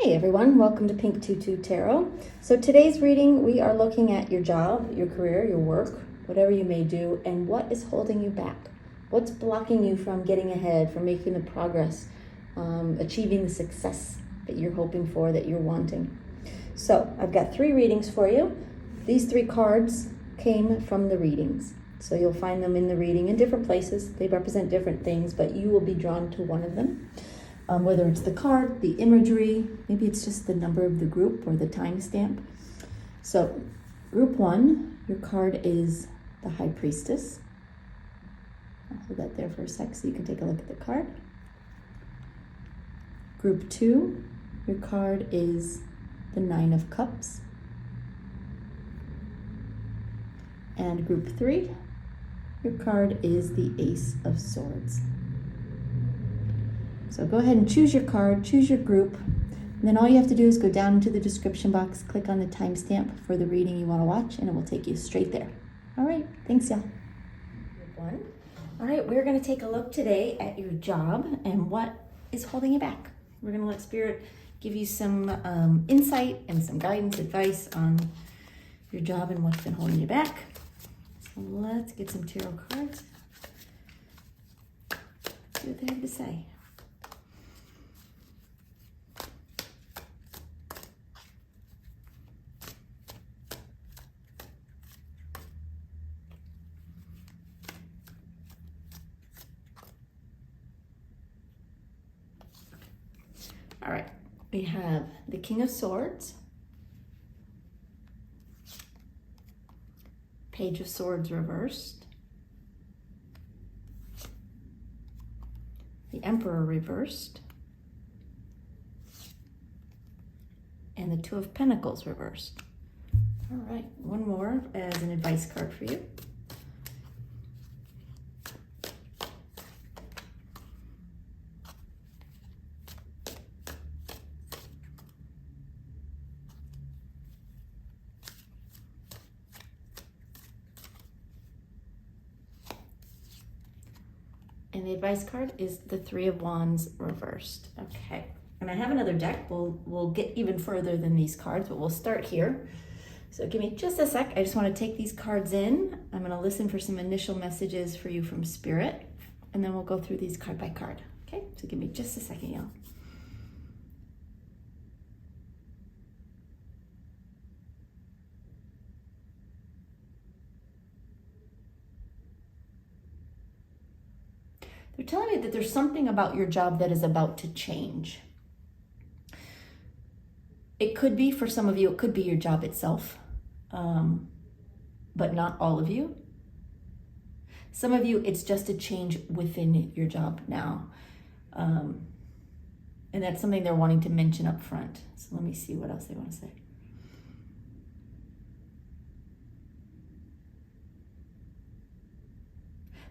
Hey everyone, welcome to Pink Tutu Tarot. So today's reading, we are looking at your job, your career, your work, whatever you may do, and what is holding you back. What's blocking you from getting ahead, from making the progress, achieving the success that you're hoping for, that you're wanting. So I've got 3 readings for you. These 3 cards came from the readings. So you'll find them in the reading in different places. They represent different things, but you will be drawn to one of them. Whether it's the card, the imagery, maybe it's just the number of the group or the timestamp. So group 1, your card is the High Priestess. I'll hold that there for a sec so you can take a look at the card. Group 2, your card is the 9 of Cups. And group 3, your card is the Ace of Swords. So go ahead and choose your card, choose your group, and then all you have to do is go down into the description box, click on the timestamp for the reading you want to watch, and it will take you straight there. All right, thanks y'all. All right, we're going to take a look today at your job and what is holding you back. We're going to let Spirit give you some insight and some guidance, advice on your job and what's been holding you back. So let's get some tarot cards. See what they have to say. All right, we have the King of Swords, Page of Swords reversed, the Emperor reversed, and the Two of Pentacles reversed. All right, one more as an advice card for you. And the advice card is the Three of Wands reversed. Okay, and I have another deck. We'll get even further than these cards, but we'll start here. So give me just a sec. I just want to take these cards in. I'm going to listen for some initial messages for you from Spirit, and then we'll go through these card by card. Okay, so give me just a second, y'all. They're telling me that there's something about your job that is about to change. It could be, for some of you, it could be your job itself, but not all of you. Some of you, it's just a change within your job now. And that's something they're wanting to mention up front. So let me see what else they want to say.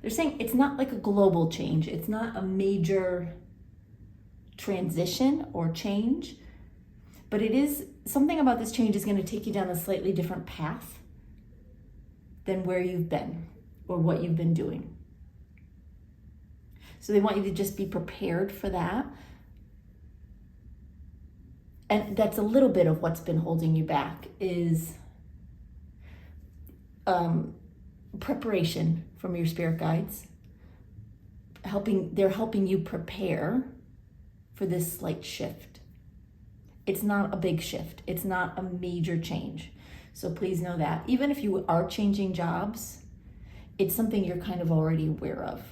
They're saying it's not like a global change. It's not a major transition or change, but it is something about this change is going to take you down a slightly different path than where you've been or what you've been doing. So they want you to just be prepared for that. And that's a little bit of what's been holding you back is preparation from your spirit guides. They're helping you prepare for this slight shift. It's not a big shift. It's not a major change. So please know that. Even if you are changing jobs, it's something you're kind of already aware of.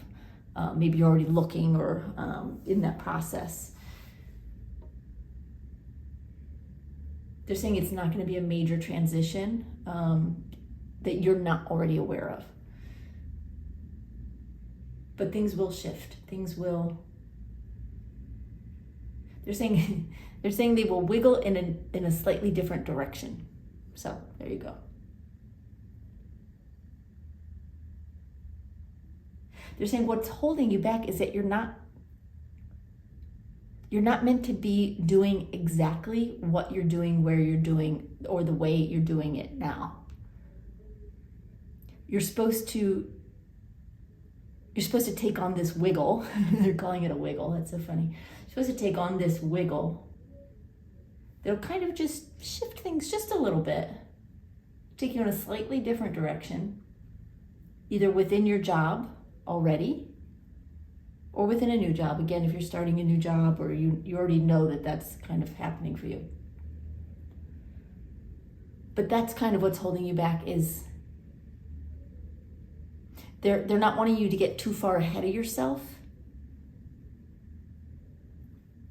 Maybe you're already looking or in that process. They're saying it's not going to be a major transition that you're not already aware of. But things will shift. They're saying they will wiggle in a slightly different direction. So there you go. They're saying what's holding you back is that you're not meant to be doing exactly what you're doing, where you're doing, or the way you're doing it now. You're supposed to take on this wiggle. They're calling it a wiggle. That's so funny. You're supposed to take on this wiggle They'll kind of just shift things just a little bit, take you in a slightly different direction, either within your job already or within a new job. Again, if you're starting a new job or you already know that that's kind of happening for you. But that's kind of what's holding you back is they're not wanting you to get too far ahead of yourself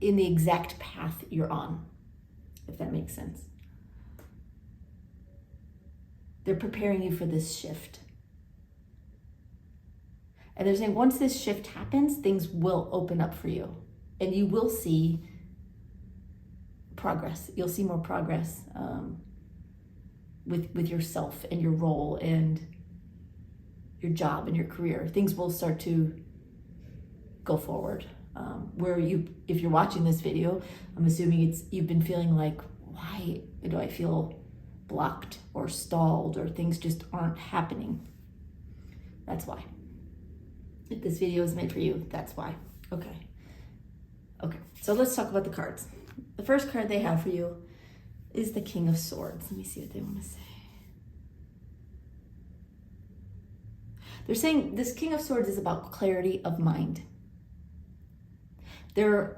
in the exact path you're on, if that makes sense. They're preparing you for this shift. And they're saying once this shift happens, things will open up for you and you will see progress. You'll see more progress with yourself and your role and your job and your career. Things will start to go forward. If you're watching this video, I'm assuming you've been feeling like, why do I feel blocked or stalled or things just aren't happening? That's why. If this video is made for you, that's why. Okay, so let's talk about the cards. The first card they have for you is the King of Swords. Let me see what they want to say. They're saying this King of Swords is about clarity of mind. Your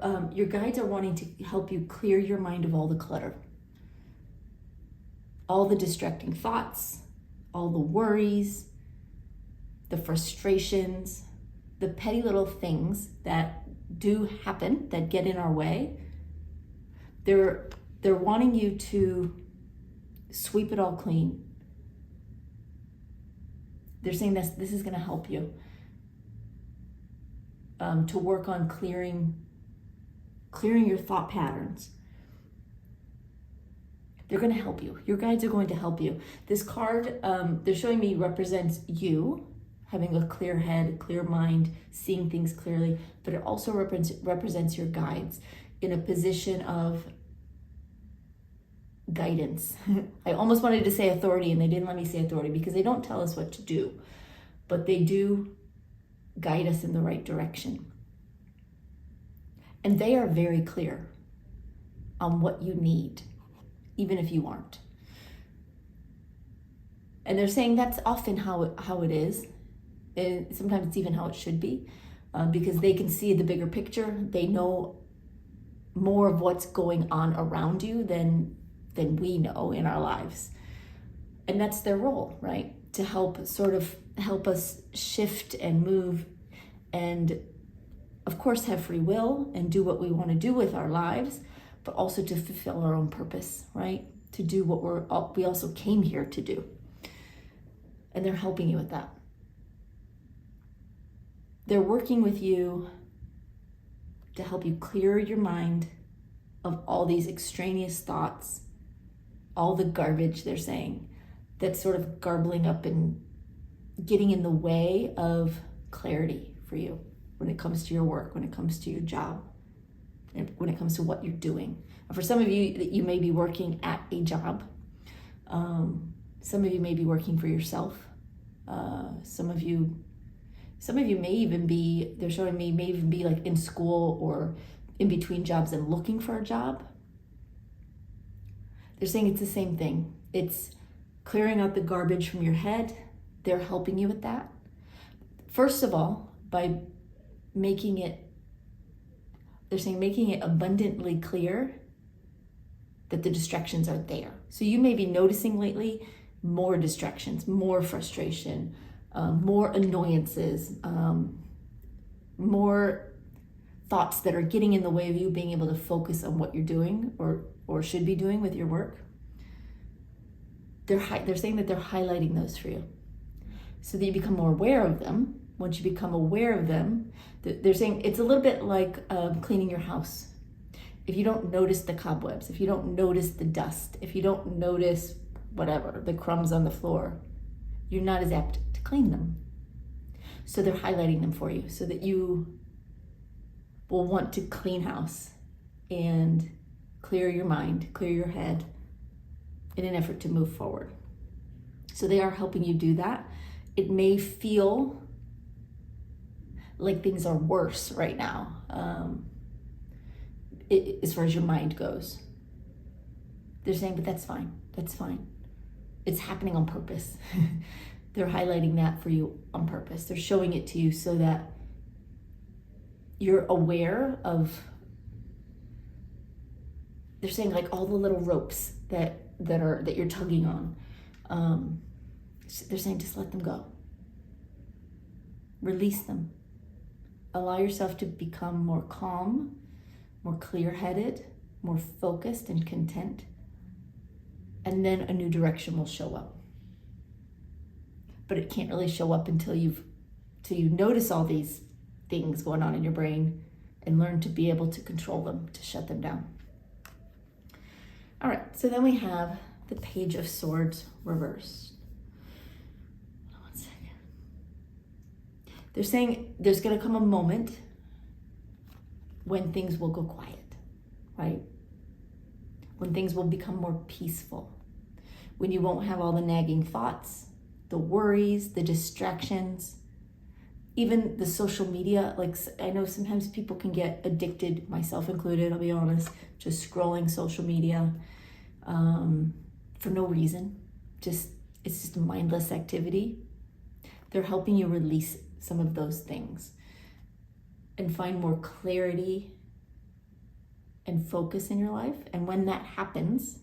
guides are wanting to help you clear your mind of all the clutter, all the distracting thoughts, all the worries, the frustrations, the petty little things that do happen that get in our way. They're wanting you to sweep it all clean. They're saying this is going to help you to work on clearing your thought patterns. They're going to help you. Your guides are going to help you. This card, they're showing me, represents you having a clear head, clear mind, seeing things clearly, but it also represents your guides in a position of guidance. I almost wanted to say authority and they didn't let me say authority because they don't tell us what to do, but they do guide us in the right direction. And they are very clear on what you need, even if you aren't. And they're saying that's often how it is. And sometimes it's even how it should be, because they can see the bigger picture. They know more of what's going on around you than we know in our lives. And that's their role, right? To help us shift and move and of course have free will and do what we want to do with our lives, but also to fulfill our own purpose, right? To do what we also came here to do. And they're helping you with that. They're working with you to help you clear your mind of all these extraneous thoughts, all the garbage, they're saying, that's sort of garbling up and getting in the way of clarity for you when it comes to your work, when it comes to your job, and when it comes to what you're doing. For some of you may be working at a job. Some of you may be working for yourself. Some of you may even be, they're showing me, may even be like in school or in between jobs and looking for a job. They're saying it's the same thing. It's clearing out the garbage from your head. They're helping you with that. First of all, by making it abundantly clear that the distractions are there. So you may be noticing lately more distractions, more frustration, more annoyances, more thoughts that are getting in the way of you being able to focus on what you're doing or should be doing with your work. They're saying that they're highlighting those for you so that you become more aware of them. Once you become aware of them, they're saying it's a little bit like cleaning your house. If you don't notice the cobwebs, if you don't notice the dust, if you don't notice whatever, the crumbs on the floor, you're not as apt to clean them. So they're highlighting them for you so that you will want to clean house and clear your mind, clear your head in an effort to move forward. So they are helping you do that. It may feel like things are worse right now, as far as your mind goes. They're saying, but that's fine. That's fine. It's happening on purpose. They're highlighting that for you on purpose. They're showing it to you so that you're aware of, they're saying like all the little ropes that you're tugging on. They're saying just let them go. Release them. Allow yourself to become more calm, more clear-headed, more focused and content. And then a new direction will show up. But it can't really show up until you notice all these things going on in your brain and learn to be able to control them, to shut them down. All right, so then we have the Page of Swords reversed. One second. They're saying there's going to come a moment when things will go quiet, right? When things will become more peaceful. When you won't have all the nagging thoughts, the worries, the distractions, even the social media. Like, I know sometimes people can get addicted, myself included, I'll be honest, just scrolling social media for no reason. It's just a mindless activity. They're helping you release some of those things and find more clarity and focus in your life. And when that happens,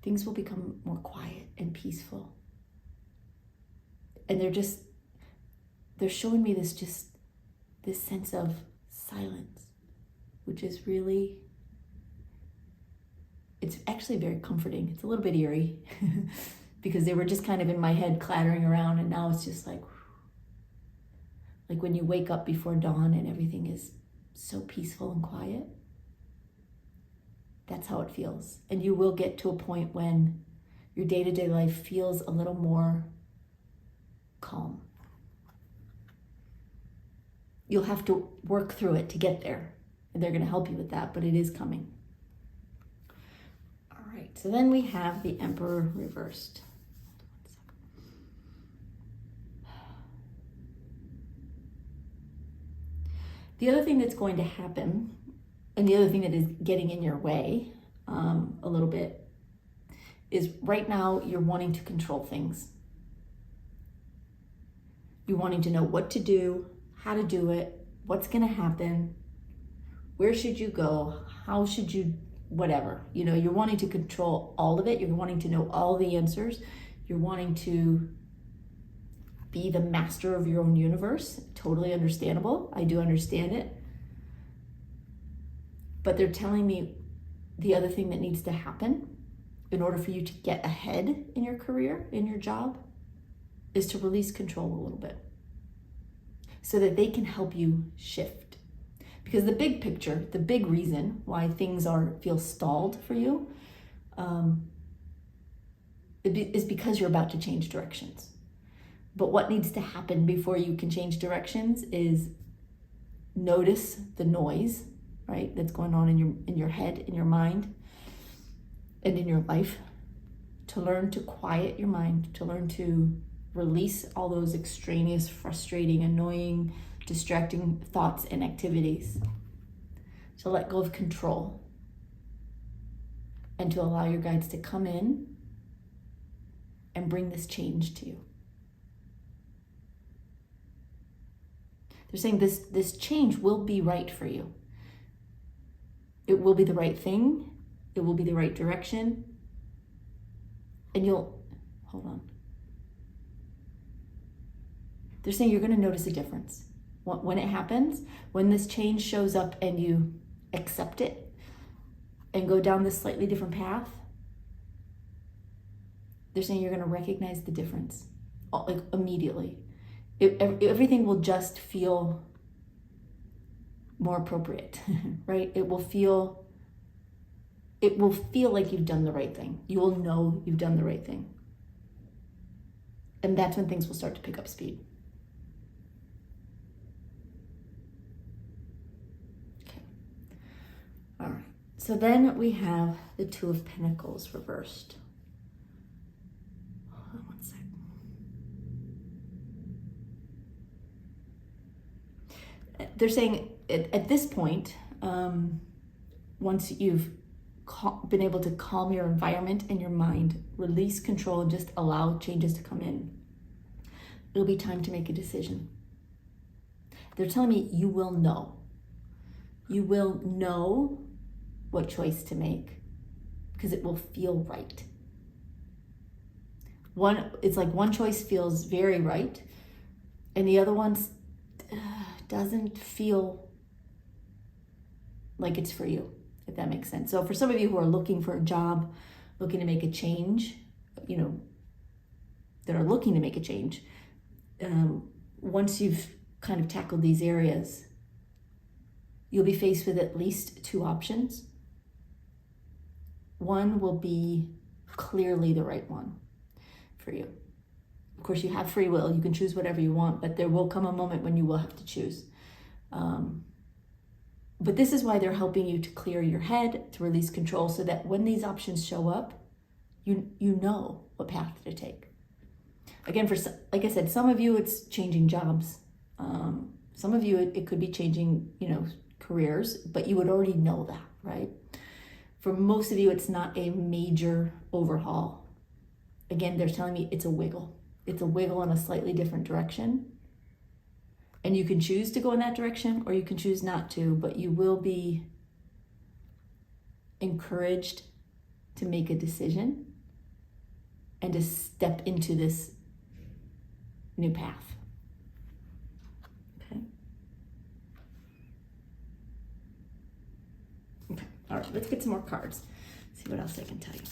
things will become more quiet and peaceful. And they're showing me this sense of silence, which is really, it's actually very comforting. It's a little bit eerie because they were just kind of in my head clattering around, and now it's just like when you wake up before dawn and everything is so peaceful and quiet. That's how it feels. And you will get to a point when your day-to-day life feels a little more calm. You'll have to work through it to get there. And they're going to help you with that, but it is coming. All right, so then we have the Emperor reversed. The other thing that's going to happen, and the other thing that is getting in your way a little bit, is right now you're wanting to control things. You're wanting to know what to do, how to do it, what's going to happen, where should you go, how should you, whatever. You're wanting to control all of it. You're wanting to know all the answers. You're wanting to be the master of your own universe. Totally understandable. I do understand it. But they're telling me the other thing that needs to happen in order for you to get ahead in your career, in your job, is to release control a little bit so that they can help you shift. Because the big picture, the big reason why things feel stalled for you is because you're about to change directions. But what needs to happen before you can change directions is notice the noise, right, that's going on in your head, in your mind, and in your life, to learn to quiet your mind, to learn to release all those extraneous, frustrating, annoying, distracting thoughts and activities, to let go of control, and to allow your guides to come in and bring this change to you. They're saying this change will be right for you. It will be the right thing. It will be the right direction. And hold on. They're saying you're going to notice a difference. When it happens, when this change shows up and you accept it and go down this slightly different path, they're saying you're going to recognize the difference, like immediately. Everything will just feel more appropriate, right? It will feel like you've done the right thing. You will know you've done the right thing. And that's when things will start to pick up speed. Okay. All right. So then we have the Two of Pentacles reversed. Hold on one second. They're saying at this point, once you've been able to calm your environment and your mind, release control, and just allow changes to come in, it'll be time to make a decision. They're telling me you will know. You will know what choice to make because it will feel right. It's like one choice feels very right and the other one doesn't feel like it's for you, if that makes sense. So for some of you who are looking for a job, looking to make a change, that are looking to make a change, once you've kind of tackled these areas, you'll be faced with at least two options. One will be clearly the right one for you. Of course, you have free will. You can choose whatever you want, but there will come a moment when you will have to choose. But this is why they're helping you to clear your head, to release control, so that when these options show up, you know what path to take. Again, like I said, some of you it's changing jobs. Some of you it could be changing, careers, but you would already know that, right? For most of you, it's not a major overhaul. Again, they're telling me it's a wiggle. It's a wiggle in a slightly different direction. And you can choose to go in that direction or you can choose not to, but you will be encouraged to make a decision and to step into this new path. Okay. All right, let's get some more cards. See what else I can tell you.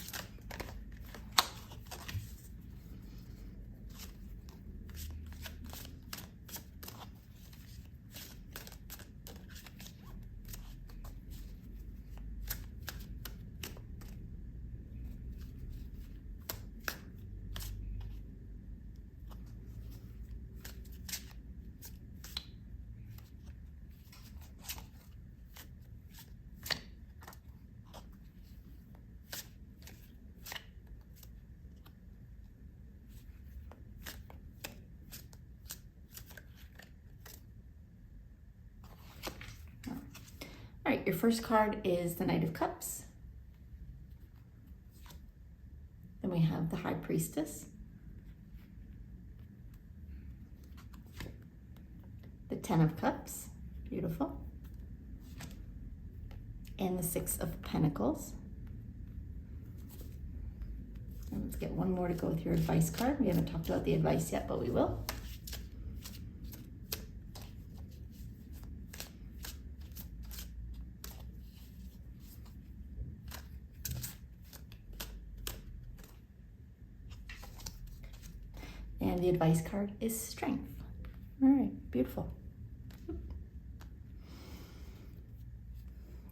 All right, your first card is the Knight of Cups. Then we have the High Priestess. The Ten of Cups, beautiful. And the Six of Pentacles. And let's get one more to go with your advice card. We haven't talked about the advice yet, but we will. And the advice card is Strength. All right, beautiful.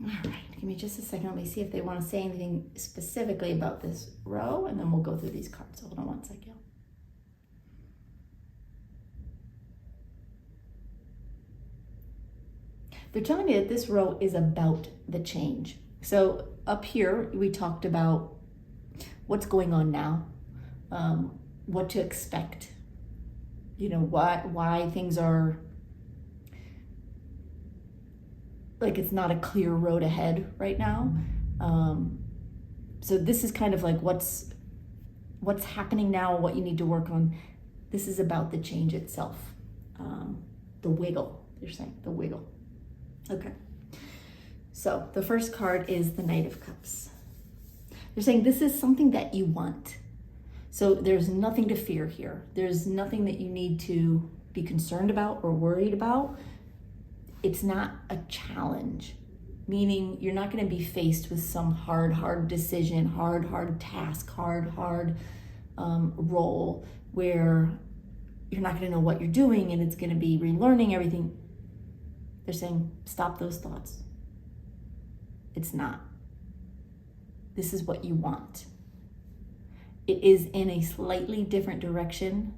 All right, give me just a second. Let me see if they want to say anything specifically about this row, and then we'll go through these cards. Hold on one second. They're telling me that this row is about the change. So up here, we talked about what's going on now, what to expect, why things are like it's not a clear road ahead right now. So this is kind of like what's happening now, what you need to work on. This is about the change itself. The wiggle, you're saying, the wiggle. Okay. So the first card is the Knight of Cups. They're saying this is something that you want. So there's nothing to fear here. There's nothing that you need to be concerned about or worried about. It's not a challenge, meaning you're not going to be faced with some hard decision, hard task, hard role where you're not going to know what you're doing and it's going to be relearning everything. They're saying, stop those thoughts. It's not. This is what you want. It is in a slightly different direction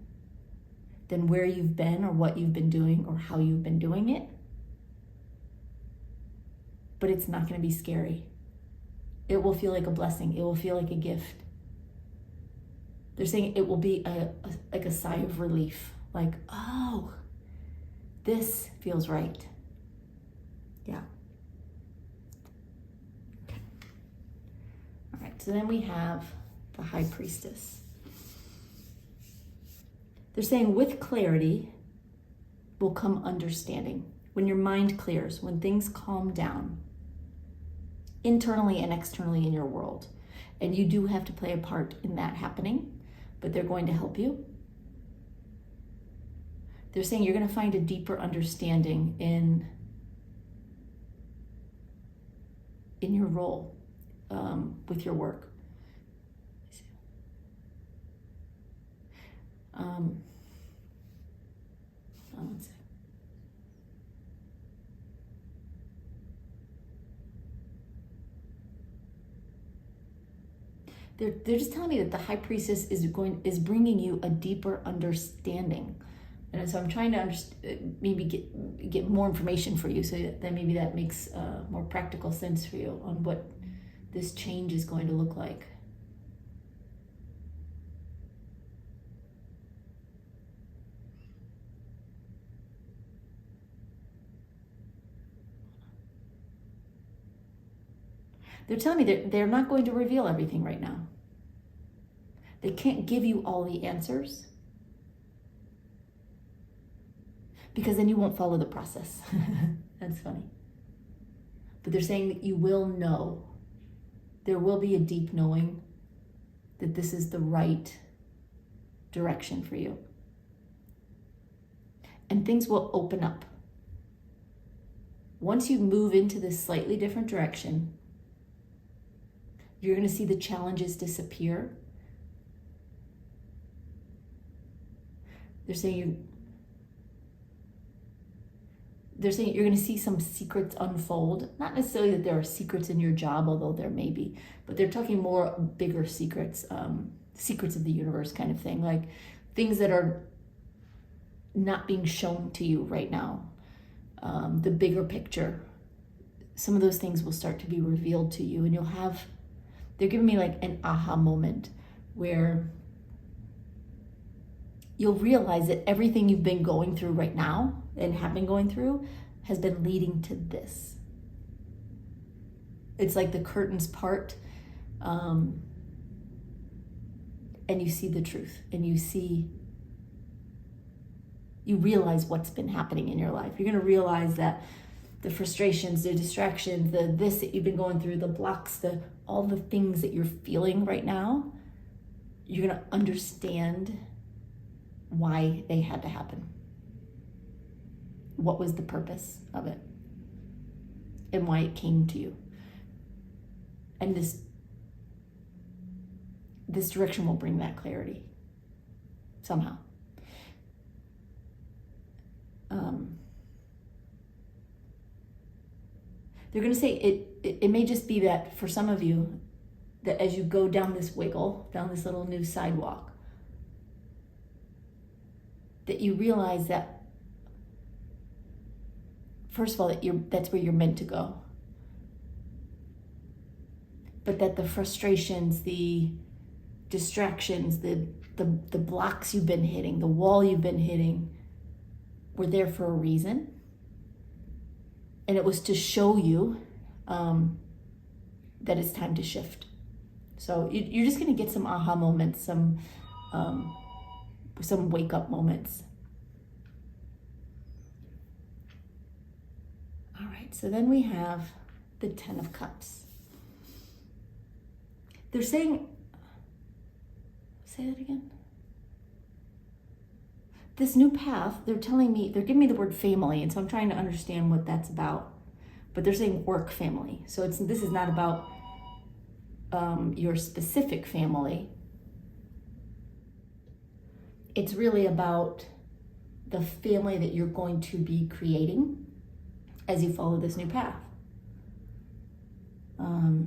than where you've been or what you've been doing or how you've been doing it. But it's not going to be scary. It will feel like a blessing. It will feel like a gift. They're saying it will be like a sigh of relief. Like, oh, this feels right. Yeah. Okay. All right, so then we have the High Priestess. They're saying with clarity will come understanding. When your mind clears, when things calm down, internally and externally in your world. And you do have to play a part in that happening, but they're going to help you. They're saying you're going to find a deeper understanding in your role with your work. One second. They're just telling me that the High Priestess is bringing you a deeper understanding, and so I'm trying to maybe get more information for you, so that maybe that makes more practical sense for you on what this change is going to look like. They're telling me they're not going to reveal everything right now. They can't give you all the answers because then you won't follow the process. That's funny. But they're saying that you will know. There will be a deep knowing that this is the right direction for you. And things will open up. Once you move into this slightly different direction, you're going to see the challenges disappear. They're saying you're going to see some secrets unfold. Not necessarily that there are secrets in your job, although there may be, but they're talking more bigger secrets, secrets of the universe kind of thing, like things that are not being shown to you right now. The bigger picture, some of those things will start to be revealed to you, and they're giving me like an aha moment where you'll realize that everything you've been going through right now and have been going through has been leading to this. It's like the curtains part, and you see the truth, and you realize what's been happening in your life. You're going to realize that the frustrations, the distractions, this that you've been going through, the blocks, all the things that you're feeling right now, you're going to understand why they had to happen. What was the purpose of it? And why it came to you. And this direction will bring that clarity somehow. They're going to say it may just be that for some of you, that as you go down this wiggle, down this little new sidewalk, that you realize that, first of all, that's where you're meant to go. But that the frustrations, the distractions, the blocks you've been hitting, the wall you've been hitting, were there for a reason. And it was to show you that it's time to shift. So you're just going to get some aha moments, some wake up moments. All right, so then we have the 10 of Cups. They're saying, say that again. This new path, they're giving me the word family, and so I'm trying to understand what that's about. But they're saying work family. So this is not about your specific family. It's really about the family that you're going to be creating as you follow this new path. They're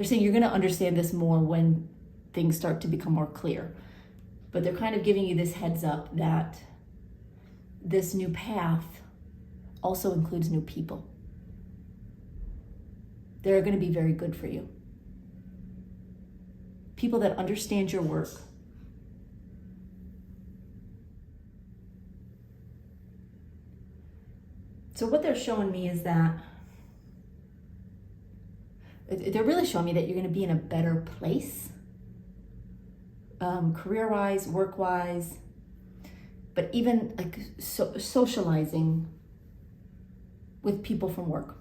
saying you're going to understand this more when things start to become more clear. But they're kind of giving you this heads up that this new path also includes new people. They're going to be very good for you. People that understand your work. So what they're showing me is that they're really showing me that you're going to be in a better place, career-wise, work-wise, but even like socializing with people from work.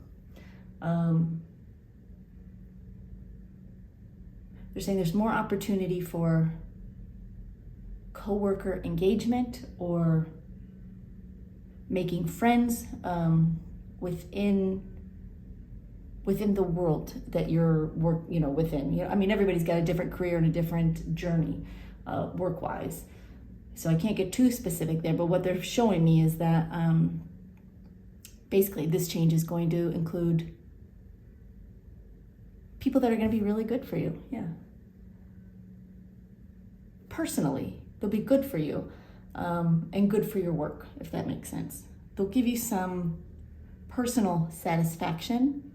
They're saying there's more opportunity for coworker engagement or making friends within the world that you're within. I mean, everybody's got a different career and a different journey, work-wise. So I can't get too specific there, but what they're showing me is that basically this change is going to include people that are going to be really good for you. Yeah. Personally, they'll be good for you, and good for your work, if that makes sense. They'll give you some personal satisfaction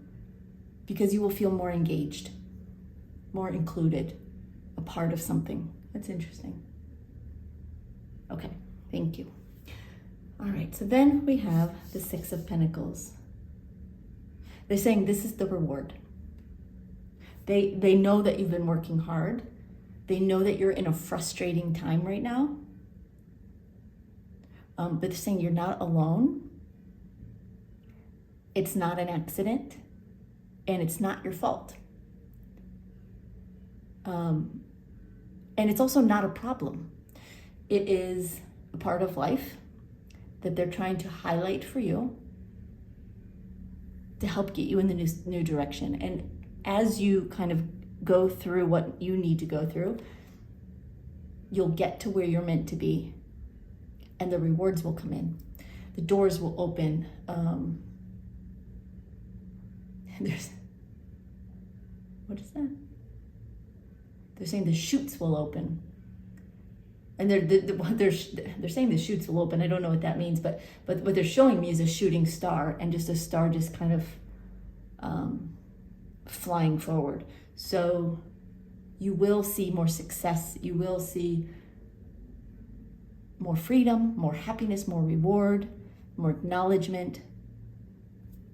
because you will feel more engaged, more included, a part of something. That's interesting. Okay, thank you. All right, so then we have the Six of Pentacles. They're saying this is the reward. They know that you've been working hard. They know that you're in a frustrating time right now. But they're saying you're not alone. It's not an accident. And it's not your fault. And it's also not a problem. It is a part of life that they're trying to highlight for you to help get you in the new direction. And as you kind of go through what you need to go through, you'll get to where you're meant to be, and the rewards will come in. The doors will open. What is that? They're saying the chutes will open. And they're saying the chutes will open. I don't know what that means, but what they're showing me is a shooting star, and just a star just kind of flying forward. So you will see more success. You will see more freedom, more happiness, more reward, more acknowledgement.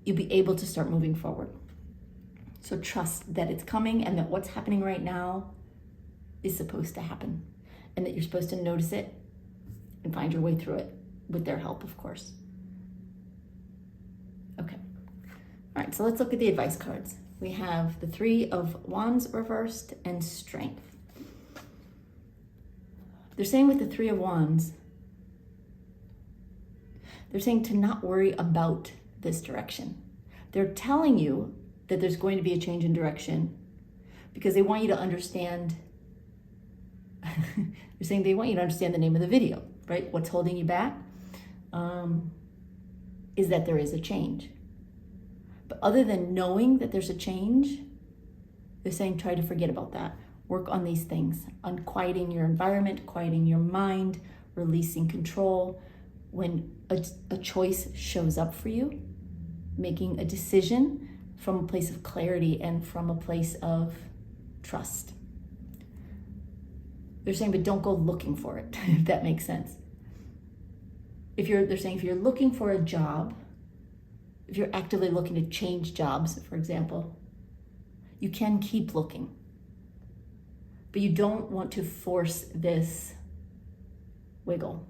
You'll be able to start moving forward. So trust that it's coming, and that what's happening right now is supposed to happen, and that you're supposed to notice it and find your way through it with their help, of course. Okay. All right, so let's look at the advice cards. We have the Three of Wands reversed and Strength. They're saying with the Three of Wands, they're saying to not worry about this direction. They're telling you that there's going to be a change in direction because they want you to understand. They're saying they want you to understand the name of the video, right? What's holding you back is that there is a change. But other than knowing that there's a change, they're saying try to forget about that. Work on these things, on quieting your environment, quieting your mind, releasing control. When a choice shows up for you, making a decision from a place of clarity and from a place of trust. They're saying, but don't go looking for it, if that makes sense. They're saying if you're looking for a job, if you're actively looking to change jobs, for example, you can keep looking. But you don't want to force this wiggle.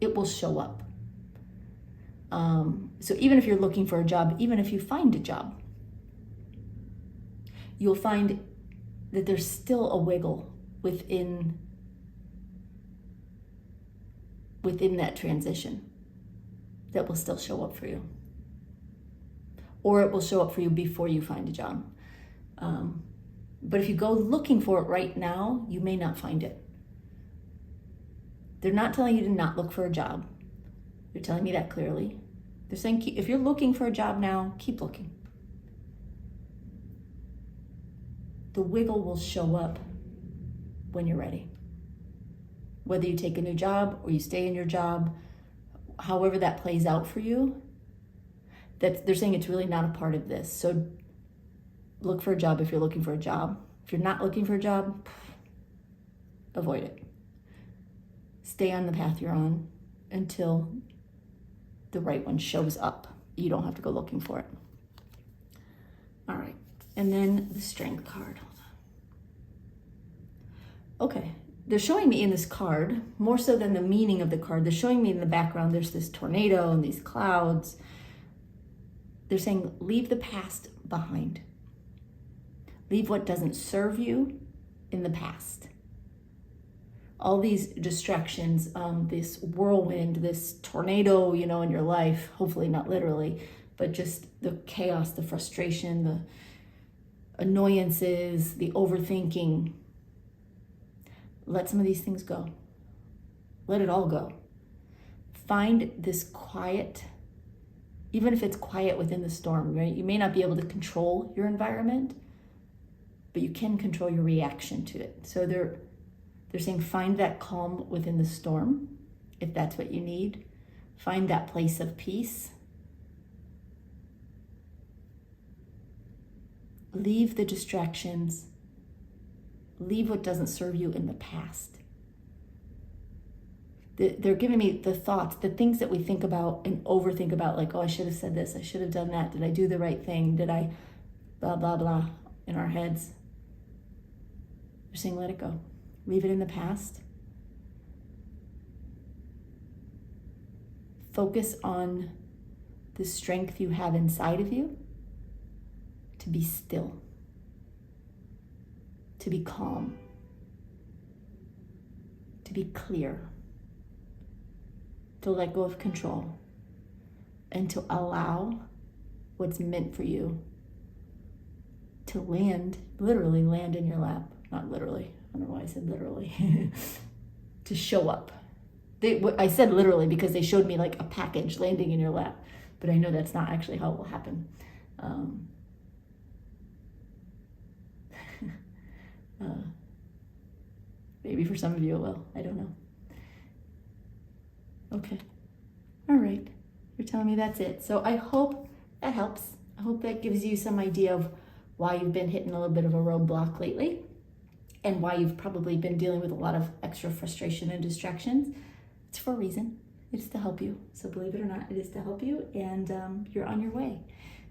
It will show up. So even if you're looking for a job, even if you find a job, you'll find that there's still a wiggle within that transition that will still show up for you. Or it will show up for you before you find a job. But if you go looking for it right now, you may not find it. They're not telling you to not look for a job. They're telling me that clearly. They're saying if you're looking for a job now, keep looking. The wiggle will show up when you're ready. Whether you take a new job or you stay in your job, however that plays out for you, they're saying it's really not a part of this. So look for a job if you're looking for a job. If you're not looking for a job, avoid it. Stay on the path you're on until the right one shows up. You don't have to go looking for it. All right. and then the strength card. Hold on. Okay, they're showing me in this card, more so than the meaning of the card, they're showing me in the background, there's this tornado and these clouds. They're saying, leave the past behind. Leave what doesn't serve you in the past. All these distractions, this whirlwind, this tornado, in your life, hopefully not literally, but just the chaos, the frustration, the annoyances, the overthinking. Let some of these things go. Let it all go. Find this quiet, even if it's quiet within the storm, right? You may not be able to control your environment, but you can control your reaction to it. So they're saying find that calm within the storm, if that's what you need. Find that place of peace. Leave the distractions. Leave what doesn't serve you in the past. They're giving me the thoughts, the things that we think about and overthink about, like, oh, I should have said this, I should have done that, did I do the right thing, did I blah, blah, blah, in our heads. They're saying let it go. Leave it in the past. Focus on the strength you have inside of you to be still, to be calm, to be clear, to let go of control, and to allow what's meant for you to land, literally land in your lap. Not literally, I don't know why I said literally, to show up. I said literally because they showed me like a package landing in your lap, but I know that's not actually how it will happen. Maybe for some of you it will, I don't know. Okay, all right, you're telling me that's it. So I hope that helps. I hope that gives you some idea of why you've been hitting a little bit of a roadblock lately and why you've probably been dealing with a lot of extra frustration and distractions. It's for a reason. It's to help you. So believe it or not, it is to help you, and you're on your way.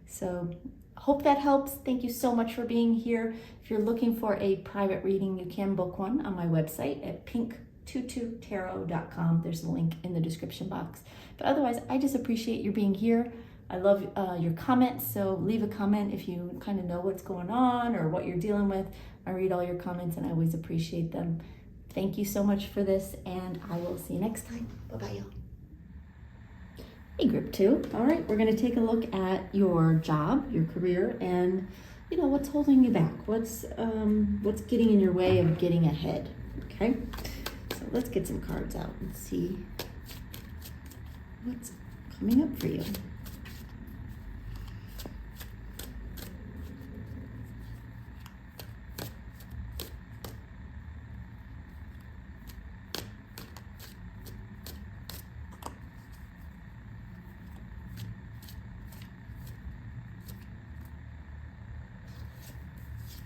So hope that helps. Thank you so much for being here. If you're looking for a private reading, you can book one on my website at pink22tarot.com. There's a link in the description box. But otherwise, I just appreciate you being here. I love your comments, so leave a comment if you kind of know what's going on or what you're dealing with. I read all your comments and I always appreciate them. Thank you so much for this, and I will see you next time. Bye-bye, y'all. Hey, group 2. All right, we're going to take a look at your job, your career, and what's holding you back. What's getting in your way of getting ahead? Okay, so let's get some cards out and see what's coming up for you.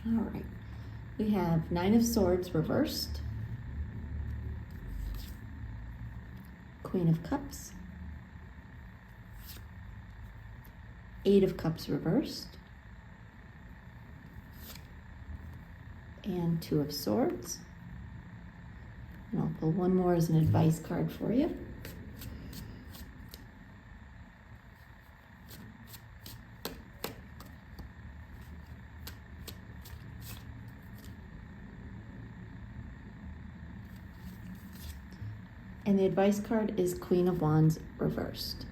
All right, we have 9 of Swords reversed, Queen of Cups, 8 of Cups reversed, and 2 of Swords. And I'll pull one more as an advice card for you. And the advice card is Queen of Wands reversed.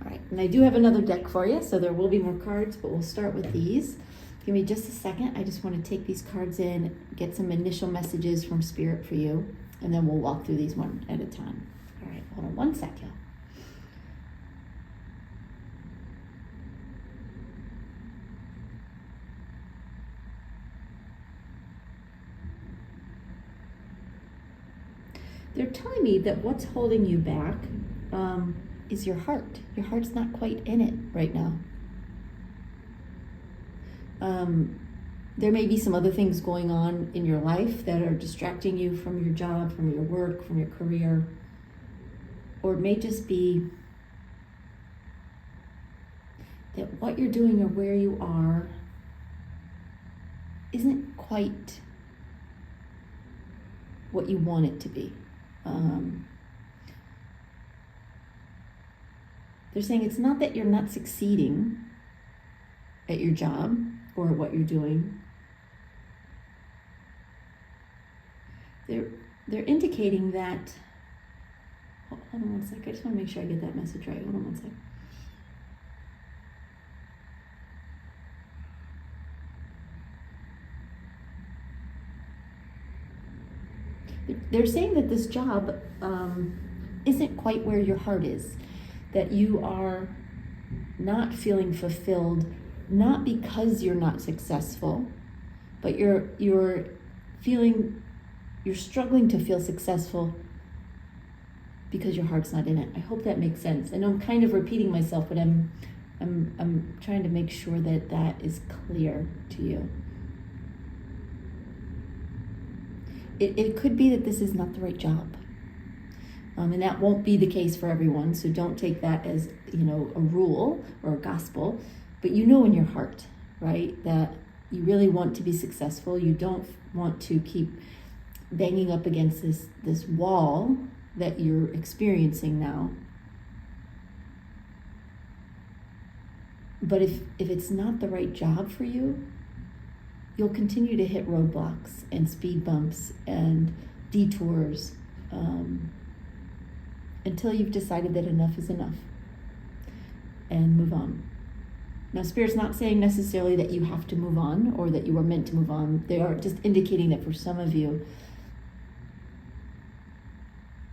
All right, and I do have another deck for you, so there will be more cards, but we'll start with these. Give me just a second. I just want to take these cards in, get some initial messages from Spirit for you, and then we'll walk through these one at a time. All right, hold on one sec, y'all. They're telling me that what's holding you back is your heart. Your heart's not quite in it right now. There may be some other things going on in your life that are distracting you from your job, from your work, from your career. Or it may just be that what you're doing or where you are isn't quite what you want it to be. They're saying it's not that you're not succeeding at your job or what you're doing. They're indicating that, hold on one sec, I just want to make sure I get that message right. Hold on one sec. They're saying that this job isn't quite where your heart is, that you are not feeling fulfilled, not because you're not successful, but you're struggling to feel successful because your heart's not in it. I hope that makes sense. I know I'm kind of repeating myself, but I'm trying to make sure that that is clear to you. It could be that this is not the right job. And that won't be the case for everyone, so don't take that as, a rule or a gospel. But you know in your heart, right, that you really want to be successful. You don't want to keep banging up against this wall that you're experiencing now. But if it's not the right job for you, you'll continue to hit roadblocks and speed bumps and detours until you've decided that enough is enough and move on. Now, Spirit's not saying necessarily that you have to move on or that you are meant to move on. They are just indicating that for some of you,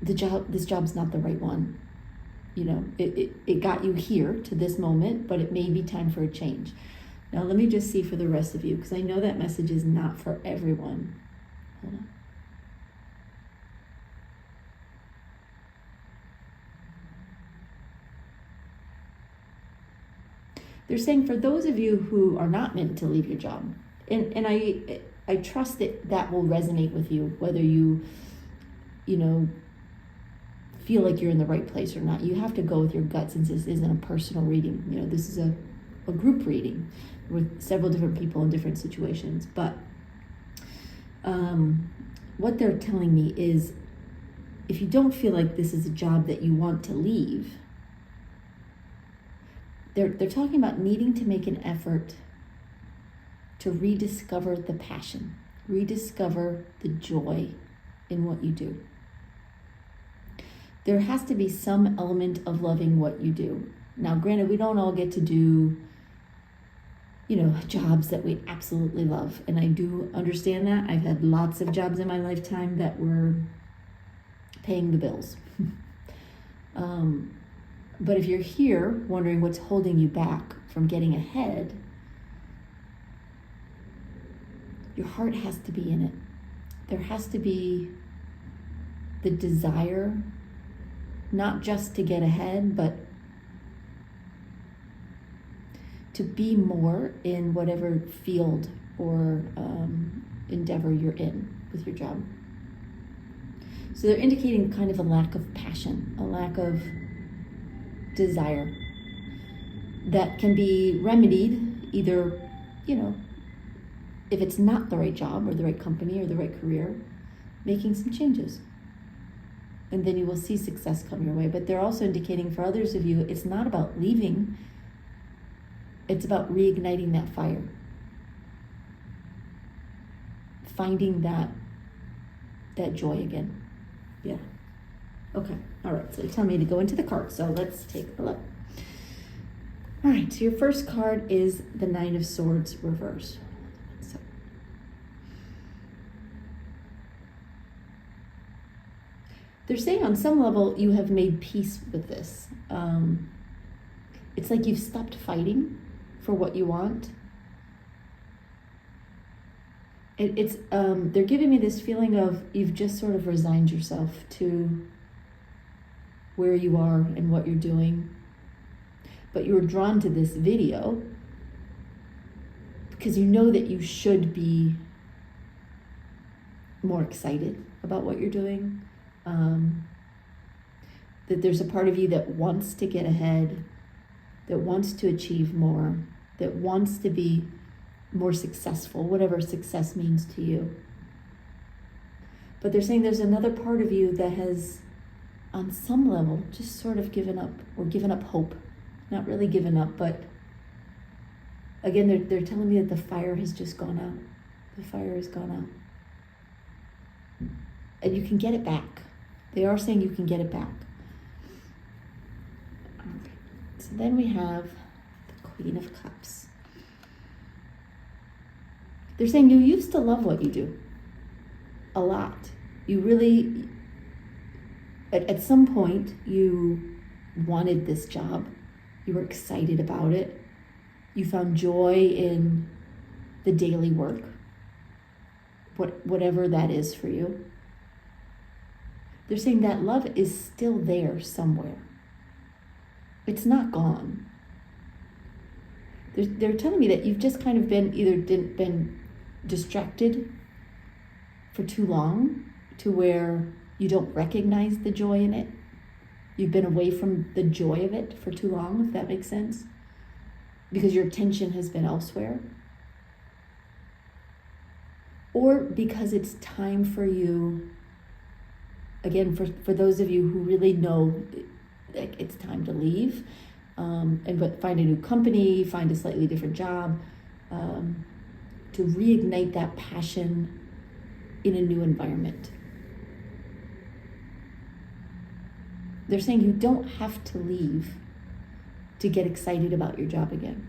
this job's not the right one. It got you here to this moment, but it may be time for a change. Now, let me just see for the rest of you, because I know that message is not for everyone. Hold on. They're saying for those of you who are not meant to leave your job, and I trust that will resonate with you, whether you feel like you're in the right place or not. You have to go with your gut, since this isn't a personal reading. This is a group reading with several different people in different situations. But what they're telling me is, if you don't feel like this is a job that you want to leave, they're talking about needing to make an effort to rediscover the passion, rediscover the joy in what you do. There has to be some element of loving what you do. Now, granted, we don't all get to do, jobs that we absolutely love. And I do understand that. I've had lots of jobs in my lifetime that were paying the bills. But if you're here wondering what's holding you back from getting ahead, your heart has to be in it. There has to be the desire, not just to get ahead, but to be more in whatever field or endeavor you're in with your job. So they're indicating kind of a lack of passion, a lack of desire that can be remedied either, if it's not the right job or the right company or the right career, making some changes. And then you will see success come your way. But they're also indicating for others of you, it's not about leaving. It's about reigniting that fire. Finding that joy again. Yeah. Okay. All right. So they tell me to go into the cards. So let's take a look. All right. So your first card is the Nine of Swords reversed. They're saying on some level you have made peace with this. It's like you've stopped fighting for what you want. They're giving me this feeling of you've just sort of resigned yourself to where you are and what you're doing. But you were drawn to this video because you know that you should be more excited about what you're doing. That there's a part of you that wants to get ahead, that wants to achieve more, that wants to be more successful, whatever success means to you. But they're saying there's another part of you that has, on some level, just sort of given up, or given up hope. Not really given up, but again, they're telling me that the fire has just gone out. The fire has gone out. And you can get it back. They are saying you can get it back. Okay. So then we have the Queen of Cups. They're saying you used to love what you do. A lot. You really, at some point, you wanted this job. You were excited about it. You found joy in the daily work, whatever that is for you. They're saying that love is still there somewhere. It's not gone. They're telling me that you've just kind of been distracted for too long to where you don't recognize the joy in it. You've been away from the joy of it for too long, if that makes sense, because your attention has been elsewhere. Or because it's time for you, again, for those of you who really know that it's time to leave, but find a new company, find a slightly different job, to reignite that passion in a new environment. They're saying you don't have to leave to get excited about your job again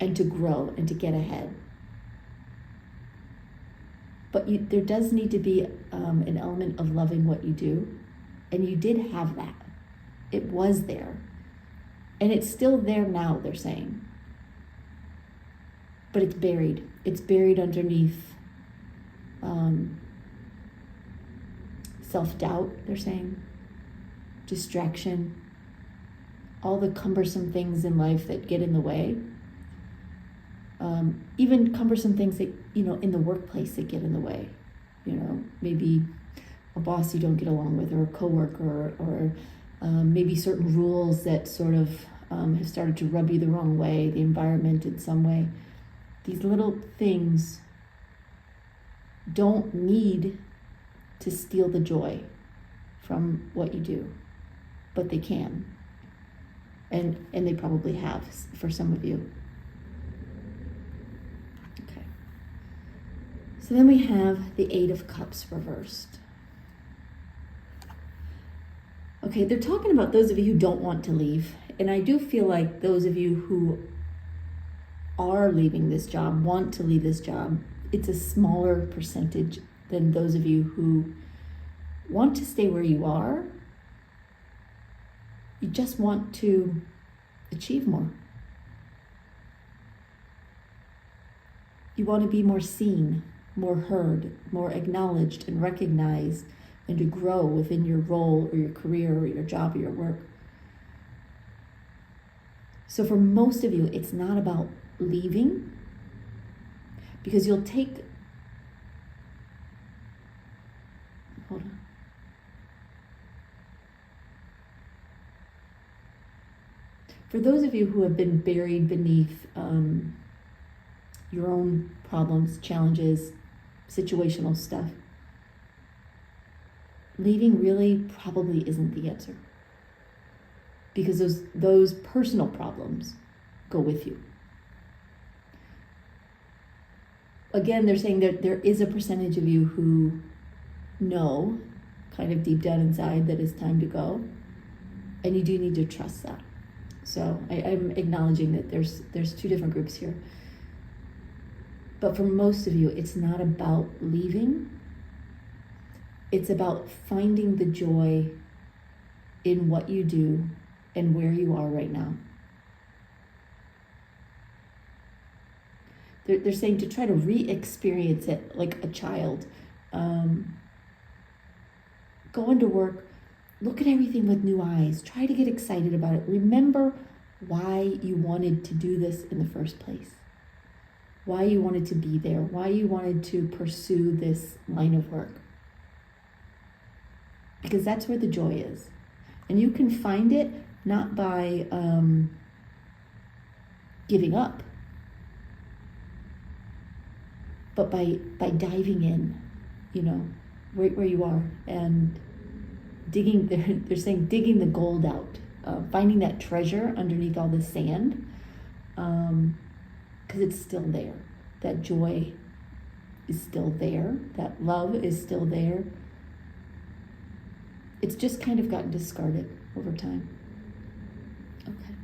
and to grow and to get ahead. But there does need to be an element of loving what you do. And you did have that. It was there. And it's still there now, they're saying. But it's buried. It's buried underneath self-doubt, they're saying. Distraction. All the cumbersome things in life that get in the way. Even cumbersome things that, in the workplace that get in the way. Maybe a boss you don't get along with, or a coworker, or maybe certain rules that sort of have started to rub you the wrong way, the environment in some way. These little things don't need to steal the joy from what you do, but they can. And they probably have for some of you. Okay. So then we have the Eight of Cups reversed. Okay, they're talking about those of you who don't want to leave. And I do feel like those of you who are leaving this job, want to leave this job, it's a smaller percentage than those of you who want to stay where you are. You just want to achieve more. You want to be more seen, more heard, more acknowledged and recognized, and to grow within your role or your career or your job or your work. So for most of you, it's not about leaving, because you'll take, hold on. For those of you who have been buried beneath your own problems, challenges, situational stuff, leaving really probably isn't the answer, because those personal problems go with you. Again, they're saying that there is a percentage of you who know, kind of deep down inside, that it's time to go, and you do need to trust that. So I'm acknowledging that there's two different groups here. But for most of you, it's not about leaving. It's about finding the joy in what you do and where you are right now. They're saying to try to re-experience it like a child. Go into work, look at everything with new eyes, try to get excited about it. Remember why you wanted to do this in the first place, why you wanted to be there, why you wanted to pursue this line of work. Because that's where the joy is. And you can find it not by giving up. but by diving in, right where you are, and digging, they're saying digging the gold out, finding that treasure underneath all the sand, because it's still there. That joy is still there. That love is still there. It's just kind of gotten discarded over time. Okay.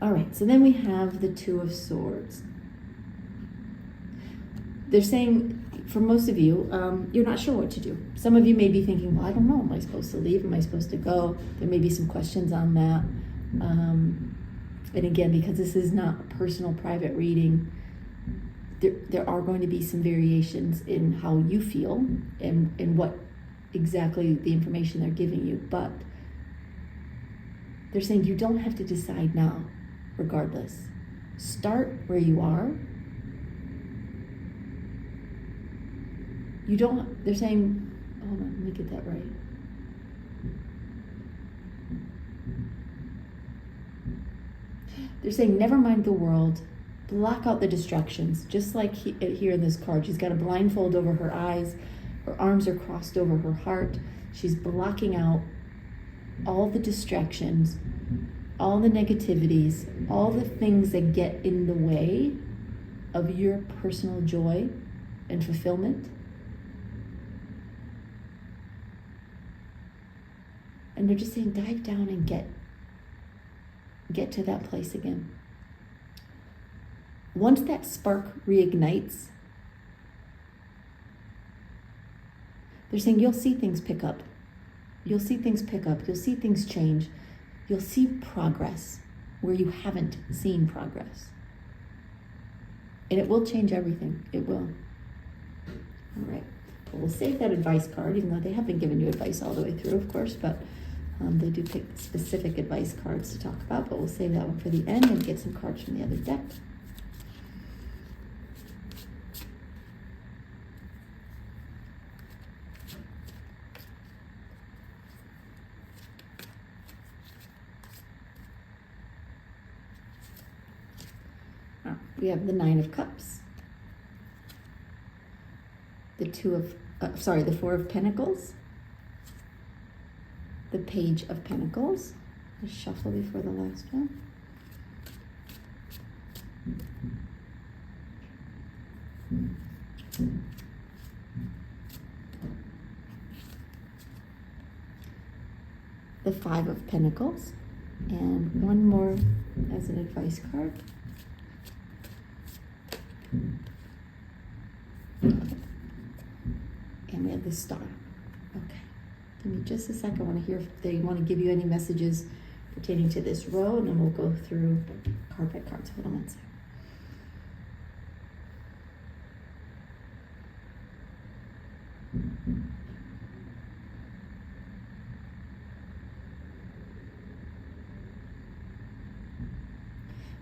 All right, so then we have the Two of Swords. They're saying, for most of you, you're not sure what to do. Some of you may be thinking, well, I don't know. Am I supposed to leave? Am I supposed to go? There may be some questions on that. And again, because this is not a personal, private reading, there are going to be some variations in how you feel and what exactly the information they're giving you. But they're saying you don't have to decide now, regardless. Start where you are. They're saying, hold on, let me get that right. They're saying, never mind the world, block out the distractions. Just like here in this card, she's got a blindfold over her eyes, her arms are crossed over her heart. She's blocking out all the distractions, all the negativities, all the things that get in the way of your personal joy and fulfillment. And they're just saying, dive down and get to that place again. Once that spark reignites, they're saying you'll see things pick up. You'll see things pick up. You'll see things change. You'll see progress where you haven't seen progress. And it will change everything. It will. All right. Well, we'll save that advice card, even though they have been giving you advice all the way through, of course, but they do pick specific advice cards to talk about, but we'll save that one for the end and get some cards from the other deck. We have the Nine of Cups, the Four of Pentacles, the Page of Pentacles. Let's shuffle before the last one. The Five of Pentacles, and one more as an advice card. And we have the Star. Okay. Give me just a second. I want to hear if they want to give you any messages pertaining to this row, and then we'll go through card by card. Hold on one second.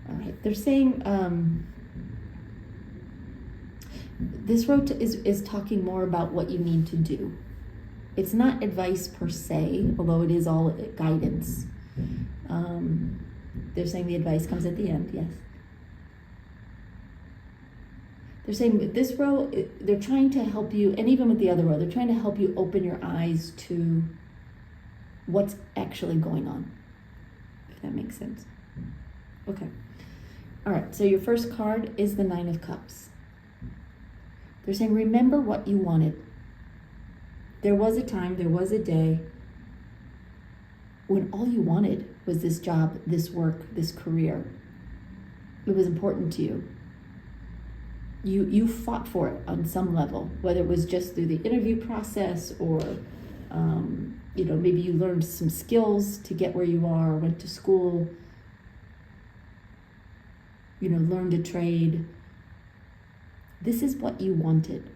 All right. They're saying this row is talking more about what you need to do. It's not advice per se, although it is all guidance. They're saying the advice comes at the end, yes. They're saying with this row, they're trying to help you, and even with the other row, they're trying to help you open your eyes to what's actually going on, if that makes sense. Okay. All right, so your first card is the Nine of Cups. They're saying, remember what you wanted. There was a time, there was a day when all you wanted was this job, this work, this career. It was important to you. You fought for it on some level, whether it was just through the interview process or, maybe you learned some skills to get where you are, went to school, learned a trade. This is what you wanted.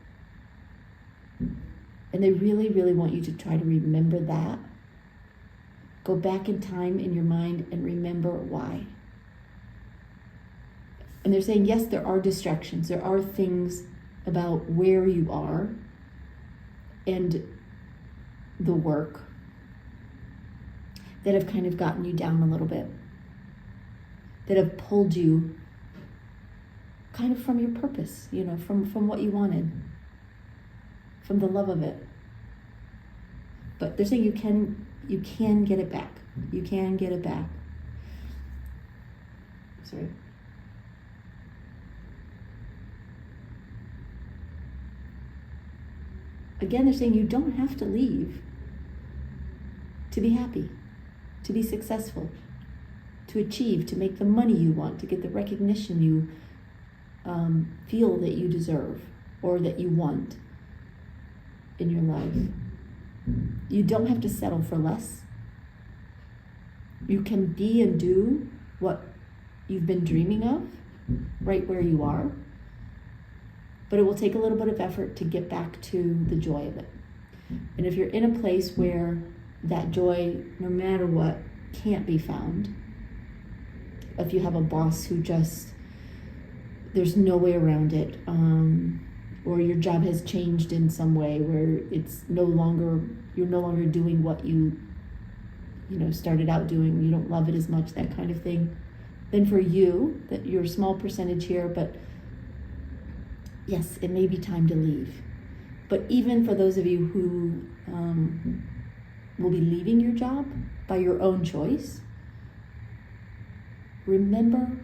And they really, really want you to try to remember that. Go back in time in your mind and remember why. And they're saying, yes, there are distractions. There are things about where you are and the work that have kind of gotten you down a little bit, that have pulled you kind of from your purpose, from what you wanted, from the love of it. But they're saying you can get it back. You can get it back. Sorry. Again, they're saying you don't have to leave to be happy, to be successful, to achieve, to make the money you want, to get the recognition you feel that you deserve or that you want in your life. You don't have to settle for less. You can be and do what you've been dreaming of right where you are, but it will take a little bit of effort to get back to the joy of it. And if you're in a place where that joy, no matter what, can't be found, if you have a boss who just, there's no way around it, or your job has changed in some way where you're no longer doing what you started out doing, you don't love it as much, that kind of thing, then for you, that you're a small percentage here, but yes, it may be time to leave. But even for those of you who will be leaving your job by your own choice, remember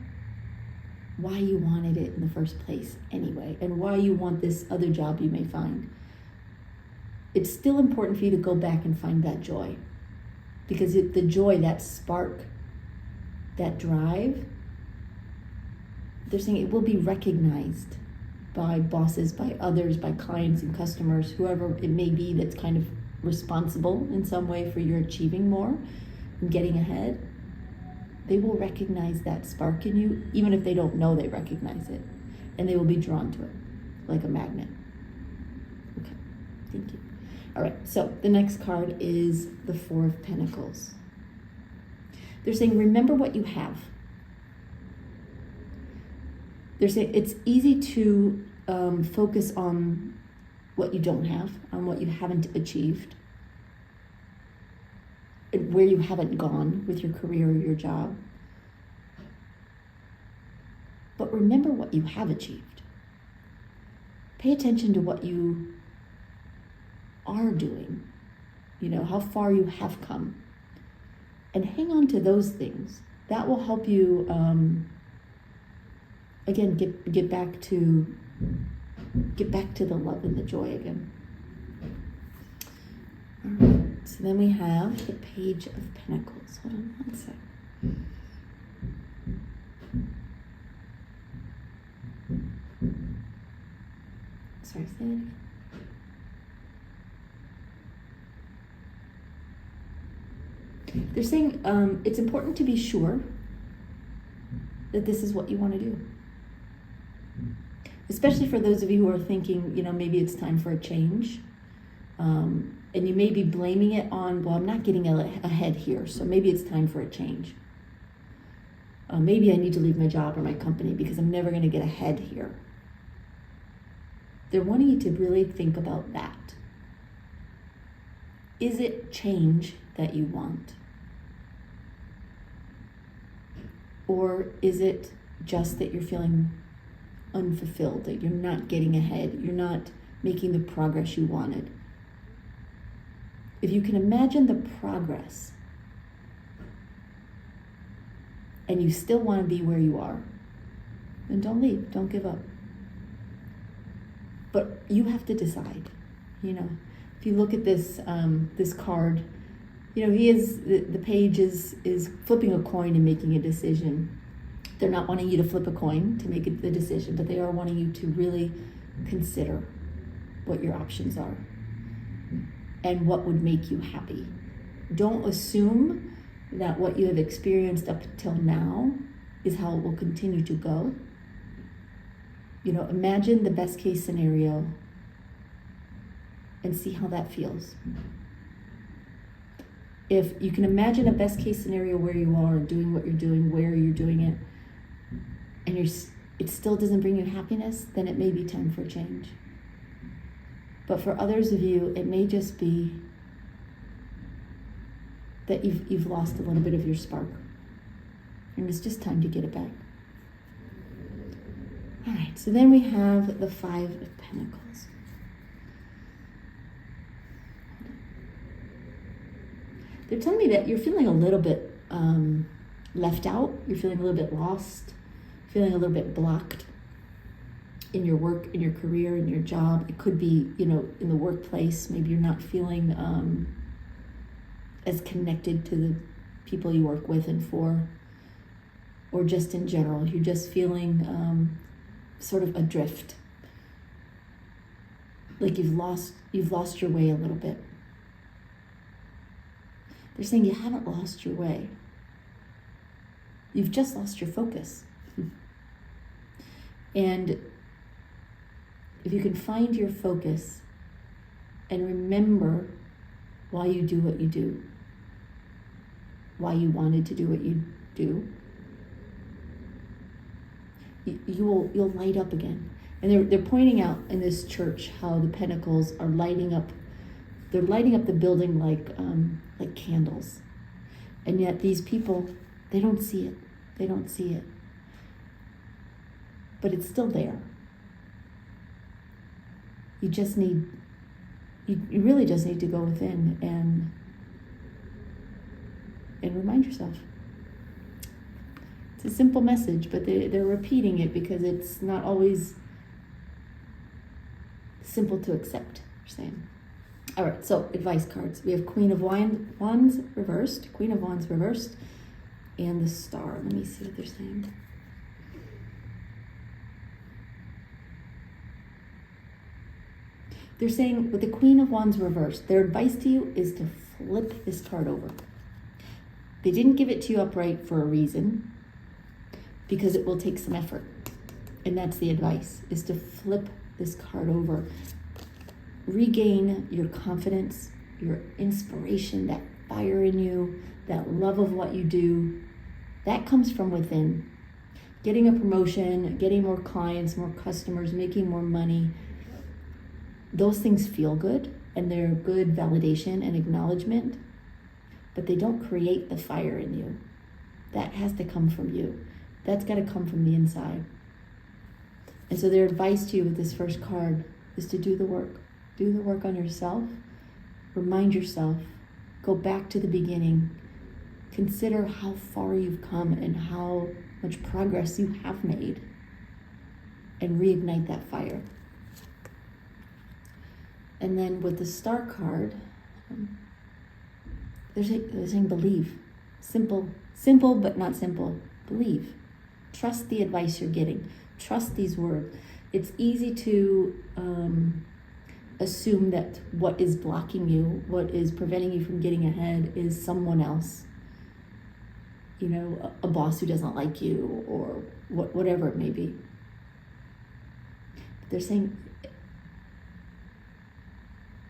why you wanted it in the first place anyway, and why you want this other job you may find. It's still important for you to go back and find that joy, because the joy, that spark, that drive, they're saying it will be recognized by bosses, by others, by clients and customers, whoever it may be that's kind of responsible in some way for your achieving more and getting ahead. They will recognize that spark in you, even if they don't know they recognize it, and they will be drawn to it like a magnet. Okay, thank you. All right, so the next card is the Four of Pentacles. They're saying, remember what you have. They're saying it's easy to focus on what you don't have, on what you haven't achieved, where you haven't gone with your career or your job. But remember what you have achieved. Pay attention to what you are doing, how far you have come. And hang on to those things. That will help you, again, get back to the love and the joy again. All right. So then we have the Page of Pentacles. Hold on one sec. Sorry, say that again. They're saying it's important to be sure that this is what you want to do. Especially for those of you who are thinking, maybe it's time for a change. And you may be blaming it on, well, I'm not getting ahead here, so maybe it's time for a change. Maybe I need to leave my job or my company because I'm never going to get ahead here. They're wanting you to really think about that. Is it change that you want? Or is it just that you're feeling unfulfilled, that you're not getting ahead, you're not making the progress you wanted? If you can imagine the progress and you still want to be where you are, then don't leave, don't give up. But you have to decide, If you look at this this card, the page is flipping a coin and making a decision. They're not wanting you to flip a coin to make the decision, but they are wanting you to really consider what your options are and what would make you happy. Don't assume that what you have experienced up till now is how it will continue to go. Imagine the best case scenario and see how that feels. If you can imagine a best case scenario where you are, doing what you're doing, where you're doing it, and it still doesn't bring you happiness, then it may be time for change. But for others of you, it may just be that you've lost a little bit of your spark, and it's just time to get it back. All right, so then we have the Five of Pentacles. They're telling me that you're feeling a little bit left out. You're feeling a little bit lost, feeling a little bit blocked in your work, in your career, in your job. It could be, in the workplace. Maybe you're not feeling as connected to the people you work with and for, or just in general. You're just feeling sort of adrift, like you've lost your way a little bit. They're saying you haven't lost your way. You've just lost your focus. And if you can find your focus and remember why you do what you do, why you wanted to do what you do, you'll light up again. And they're pointing out in this church how the pentacles are lighting up. They're lighting up the building like candles. And yet these people, they don't see it. They don't see it. But it's still there. You really just need to go within and remind yourself. It's a simple message, but they're repeating it because it's not always simple to accept, you're saying. All right, so advice cards. We have Queen of Wands reversed, and the Star. Let me see what they're saying. They're saying with the Queen of Wands reversed, their advice to you is to flip this card over. They didn't give it to you upright for a reason, because it will take some effort. And that's the advice, is to flip this card over. Regain your confidence, your inspiration, that fire in you, that love of what you do. That comes from within. Getting a promotion, getting more clients, more customers, making more money. Those things feel good, and they're good validation and acknowledgement, but they don't create the fire in you. That has to come from you. That's got to come from the inside. And so their advice to you with this first card is to do the work. Do the work on yourself. Remind yourself. Go back to the beginning. Consider how far you've come and how much progress you have made. And reignite that fire. And then with the Star card, they're saying believe. Simple but not simple. Believe. Trust the advice you're getting. Trust these words. It's easy to assume that what is blocking you, what is preventing you from getting ahead, is someone else. A boss who doesn't like you, or whatever it may be. But they're saying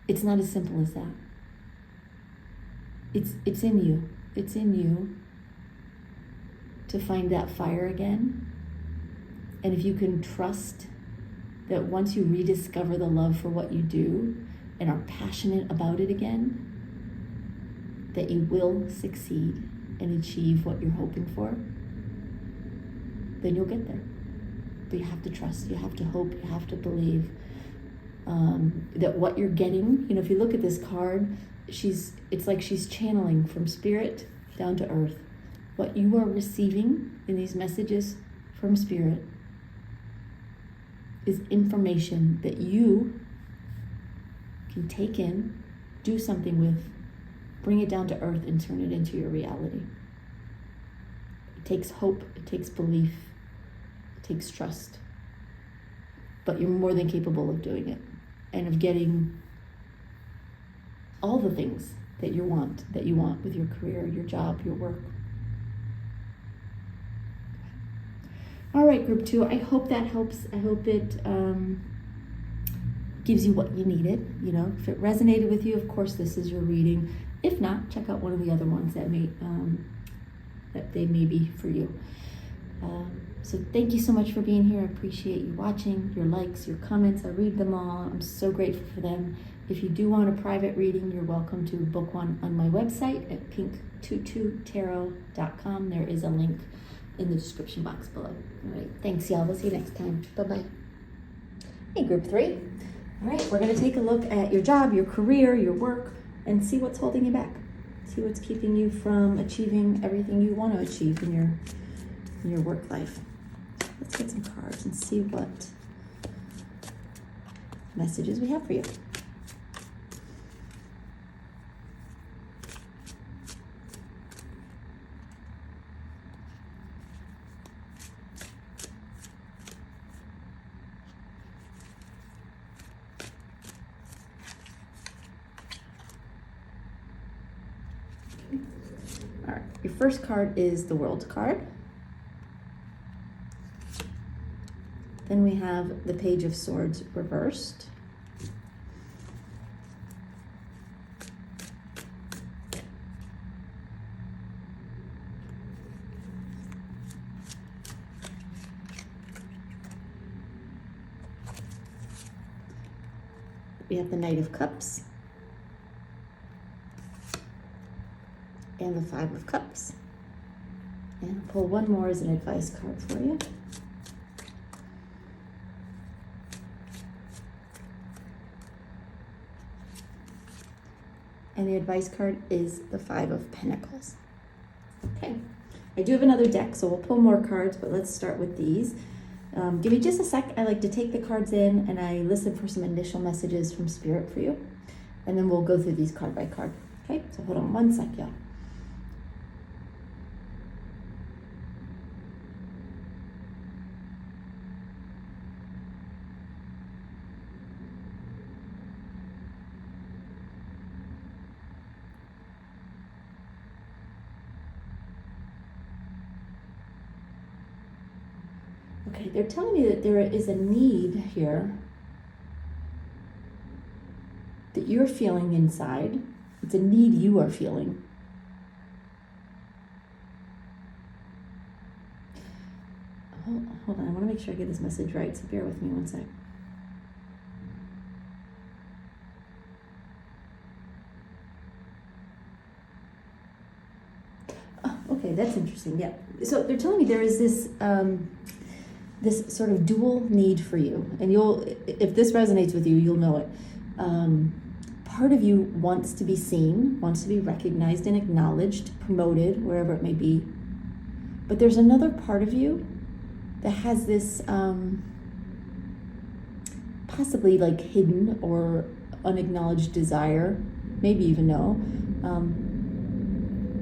it's not as simple as that. It's in you. It's in you to find that fire again. And if you can trust that once you rediscover the love for what you do and are passionate about it again, that you will succeed and achieve what you're hoping for, then you'll get there. But you have to trust, you have to hope, you have to believe that what you're getting, if you look at this card, it's like she's channeling from spirit down to earth. What you are receiving in these messages from spirit is information that you can take in, do something with, bring it down to earth, and turn it into your reality. It takes hope, it takes belief, it takes trust. But you're more than capable of doing it and of getting all the things that you want with your career, your job, your work. All right, group 2, I hope that helps. I hope it gives you what you needed. If it resonated with you, of course, this is your reading. If not, check out one of the other ones that may be for you. So thank you so much for being here. I appreciate you watching, your likes, your comments. I read them all. I'm so grateful for them. If you do want a private reading, you're welcome to book one on my website at pink22tarot.com. There is a link in the description box below. All right, thanks y'all. We'll see you next time. Bye-bye. Hey, group 3. All right, we're gonna take a look at your job, your career, your work, and see what's holding you back. See what's keeping you from achieving everything you want to achieve in your work life. Let's get some cards and see what messages we have for you. All right, your first card is the World card. Then we have the Page of Swords reversed. We have the Knight of Cups. And the Five of Cups. And I'll pull one more as an advice card for you. And the advice card is the Five of Pentacles. Okay, I do have another deck, so we'll pull more cards, but let's start with these. Give me just a sec. I like to take the cards in and I listen for some initial messages from Spirit for you. And then we'll go through these card by card. Okay, so hold on one sec, y'all. Okay, they're telling me that there is a need here that you're feeling inside. It's a need you are feeling. Hold on, I want to make sure I get this message right, so bear with me one sec. Oh, okay, that's interesting, yeah. So they're telling me there is this this sort of dual need for you, and if this resonates with you, you'll know it. Part of you wants to be seen, wants to be recognized and acknowledged, promoted, wherever it may be. But there's another part of you that has this possibly like hidden or unacknowledged desire, maybe even no,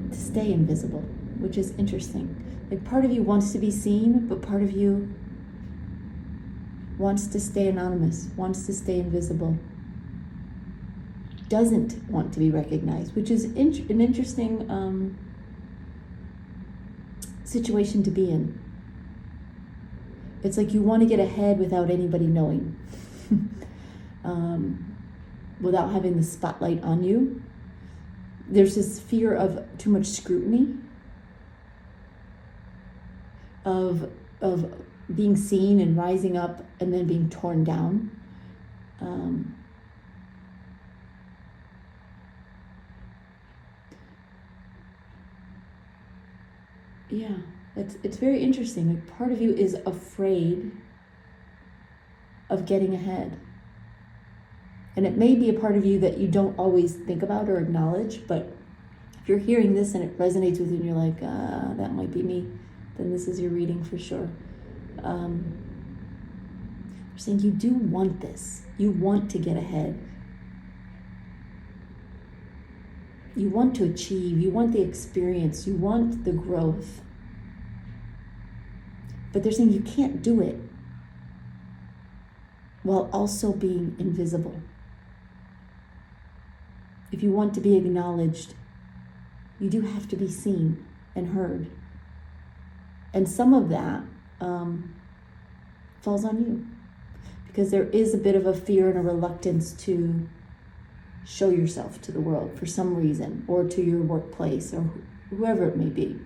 to stay invisible, which is interesting. Like part of you wants to be seen, but part of you wants to stay anonymous, wants to stay invisible, doesn't want to be recognized, which is an interesting situation to be in. It's like you want to get ahead without anybody knowing, without having the spotlight on you. There's this fear of too much scrutiny, of being seen and rising up and then being torn down. Yeah, it's very interesting. Like part of you is afraid of getting ahead. And it may be a part of you that you don't always think about or acknowledge, but if you're hearing this and it resonates with you and you're like, that might be me, then this is your reading for sure. You're saying you do want this. You want to get ahead. You want to achieve. You want the experience. You want the growth. But they're saying you can't do it while also being invisible. If you want to be acknowledged, you do have to be seen and heard. And some of that falls on you, because there is a bit of a fear and a reluctance to show yourself to the world for some reason, or to your workplace, or whoever it may be.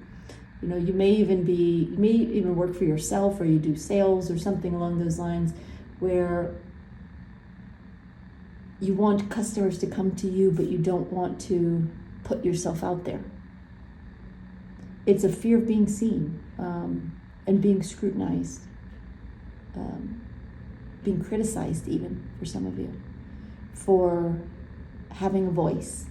You know, you may even work for yourself, or you do sales or something along those lines, where you want customers to come to you, but you don't want to put yourself out there. it's a fear of being seen, and being scrutinized, being criticized even for some of you, for having a voice,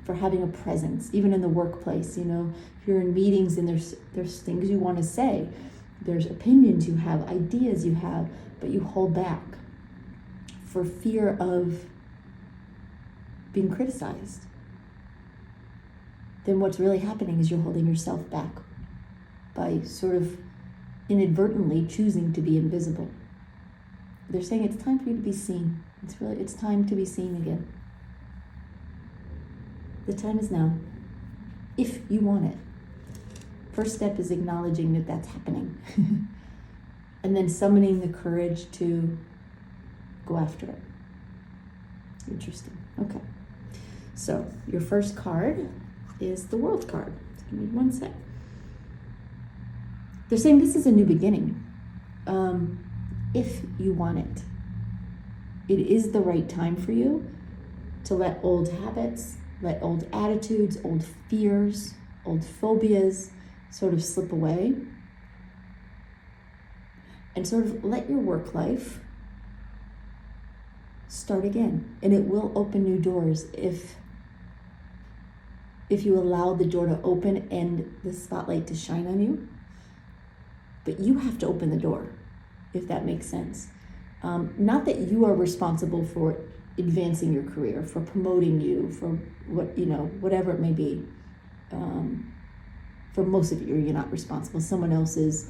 for having a presence, even in the workplace. You know, if you're in meetings and there's things you want to say, there's opinions you have, ideas you have, but you hold back for fear of being criticized. Then what's really happening is you're holding yourself back by sort of inadvertently choosing to be invisible. They're saying it's time for you to be seen. It's time to be seen again. The time is now, if you want it. First step is acknowledging that that's happening. And then summoning the courage to go after it. Interesting. Okay. So your first card is the World card. Give me one sec. They're saying this is a new beginning. If you want it. It is the right time for you to let old habits, let old attitudes, old fears, old phobias sort of slip away. And sort of let your work life start again. And it will open new doors if you allow the door to open and the spotlight to shine on you. But you have to open the door, if that makes sense. Not that you are responsible for advancing your career, for promoting you, for whatever it may be. For most of you, you're not responsible. Someone else is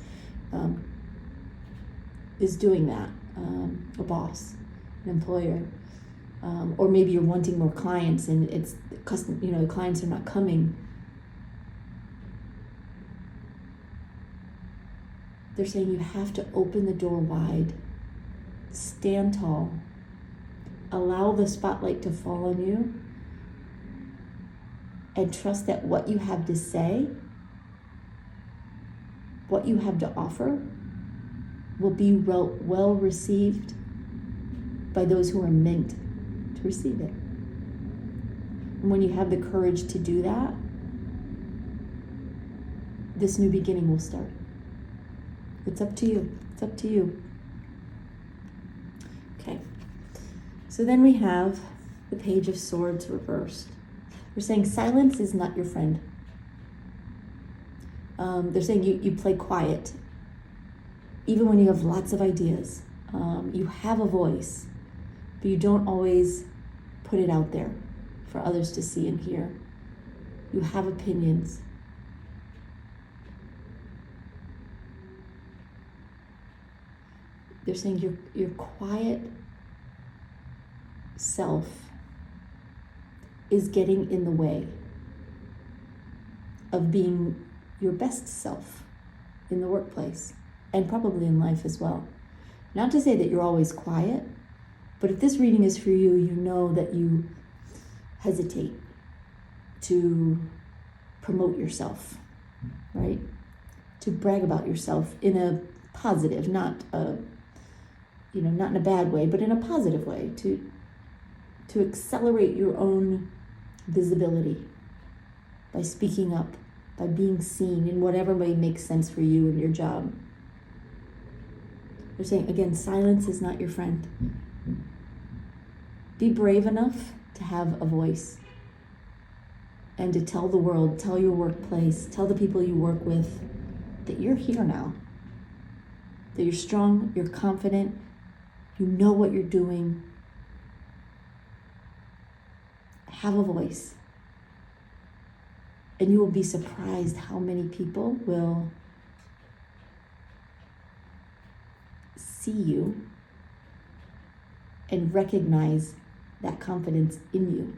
doing that. A boss, an employer, or maybe you're wanting more clients and it's custom. The clients are not coming. They're saying you have to open the door wide, stand tall, allow the spotlight to fall on you, and trust that what you have to say, what you have to offer, will be well received by those who are meant to receive it. And when you have the courage to do that, this new beginning will start. It's up to you. It's up to you. Okay. So then we have the Page of Swords reversed. They're saying silence is not your friend. They're saying you play quiet. Even when you have lots of ideas. You have a voice, but you don't always put it out there for others to see and hear. You have opinions. They're saying your quiet self is getting in the way of being your best self in the workplace and probably in life as well. Not to say that you're always quiet, but if this reading is for you, you know that you hesitate to promote yourself, right? To brag about yourself in a positive, not in a bad way, but in a positive way, to accelerate your own visibility by speaking up, by being seen in whatever way makes sense for you and your job. They're saying, again, silence is not your friend. Be brave enough to have a voice and to tell the world, tell your workplace, tell the people you work with that you're here now, that you're strong, you're confident, you know what you're doing. Have a voice. And you will be surprised how many people will see you and recognize that confidence in you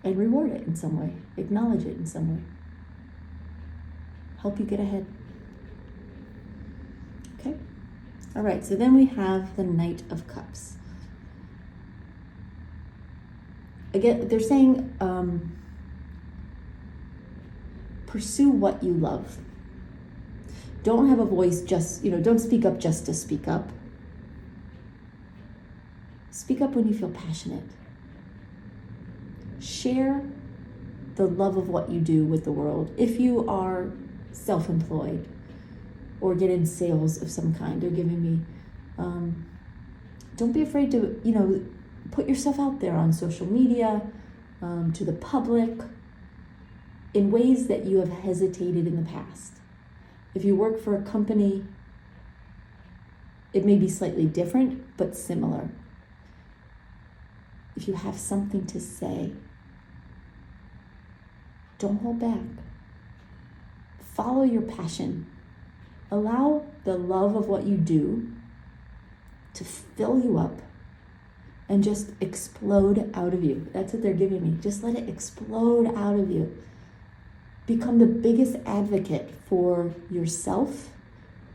and reward it in some way, acknowledge it in some way, help you get ahead. Okay? All right, so then we have the Knight of Cups. Again, they're saying pursue what you love. Don't have a voice don't speak up just to speak up. Speak up when you feel passionate. Share the love of what you do with the world. If you are self-employed or get in sales of some kind, they're giving me, don't be afraid to, put yourself out there on social media, to the public, in ways that you have hesitated in the past. If you work for a company, it may be slightly different, but similar. If you have something to say, don't hold back. Follow your passion. Allow the love of what you do to fill you up and just explode out of you. That's what they're giving me. Just let it explode out of you. Become the biggest advocate for yourself,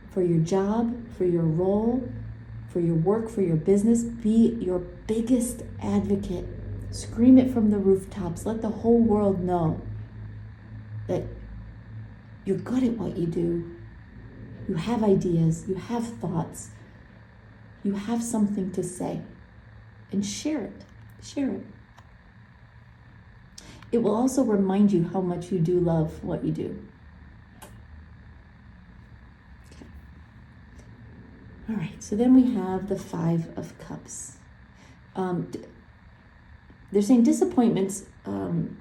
for your job, for your role, for your work, for your business. Be your biggest advocate. Scream it from the rooftops. Let the whole world know that you're good at what you do. You have ideas, you have thoughts, you have something to say. And share it. Share it. It will also remind you how much you do love what you do. Okay. All right, so then we have the Five of Cups. They're saying disappointments from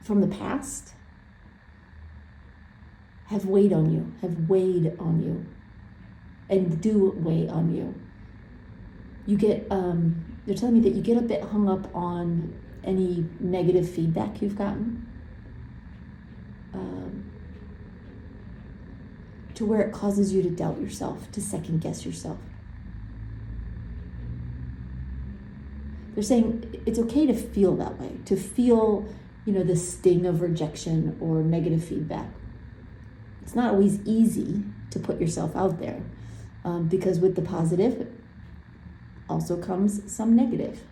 the past have weighed on you, and do weigh on you. You get, they're telling me that you get a bit hung up on any negative feedback you've gotten, to where it causes you to doubt yourself, to second guess yourself. They're saying it's okay to feel that way, to feel, the sting of rejection or negative feedback. It's not always easy to put yourself out there, because with the positive also comes some negative.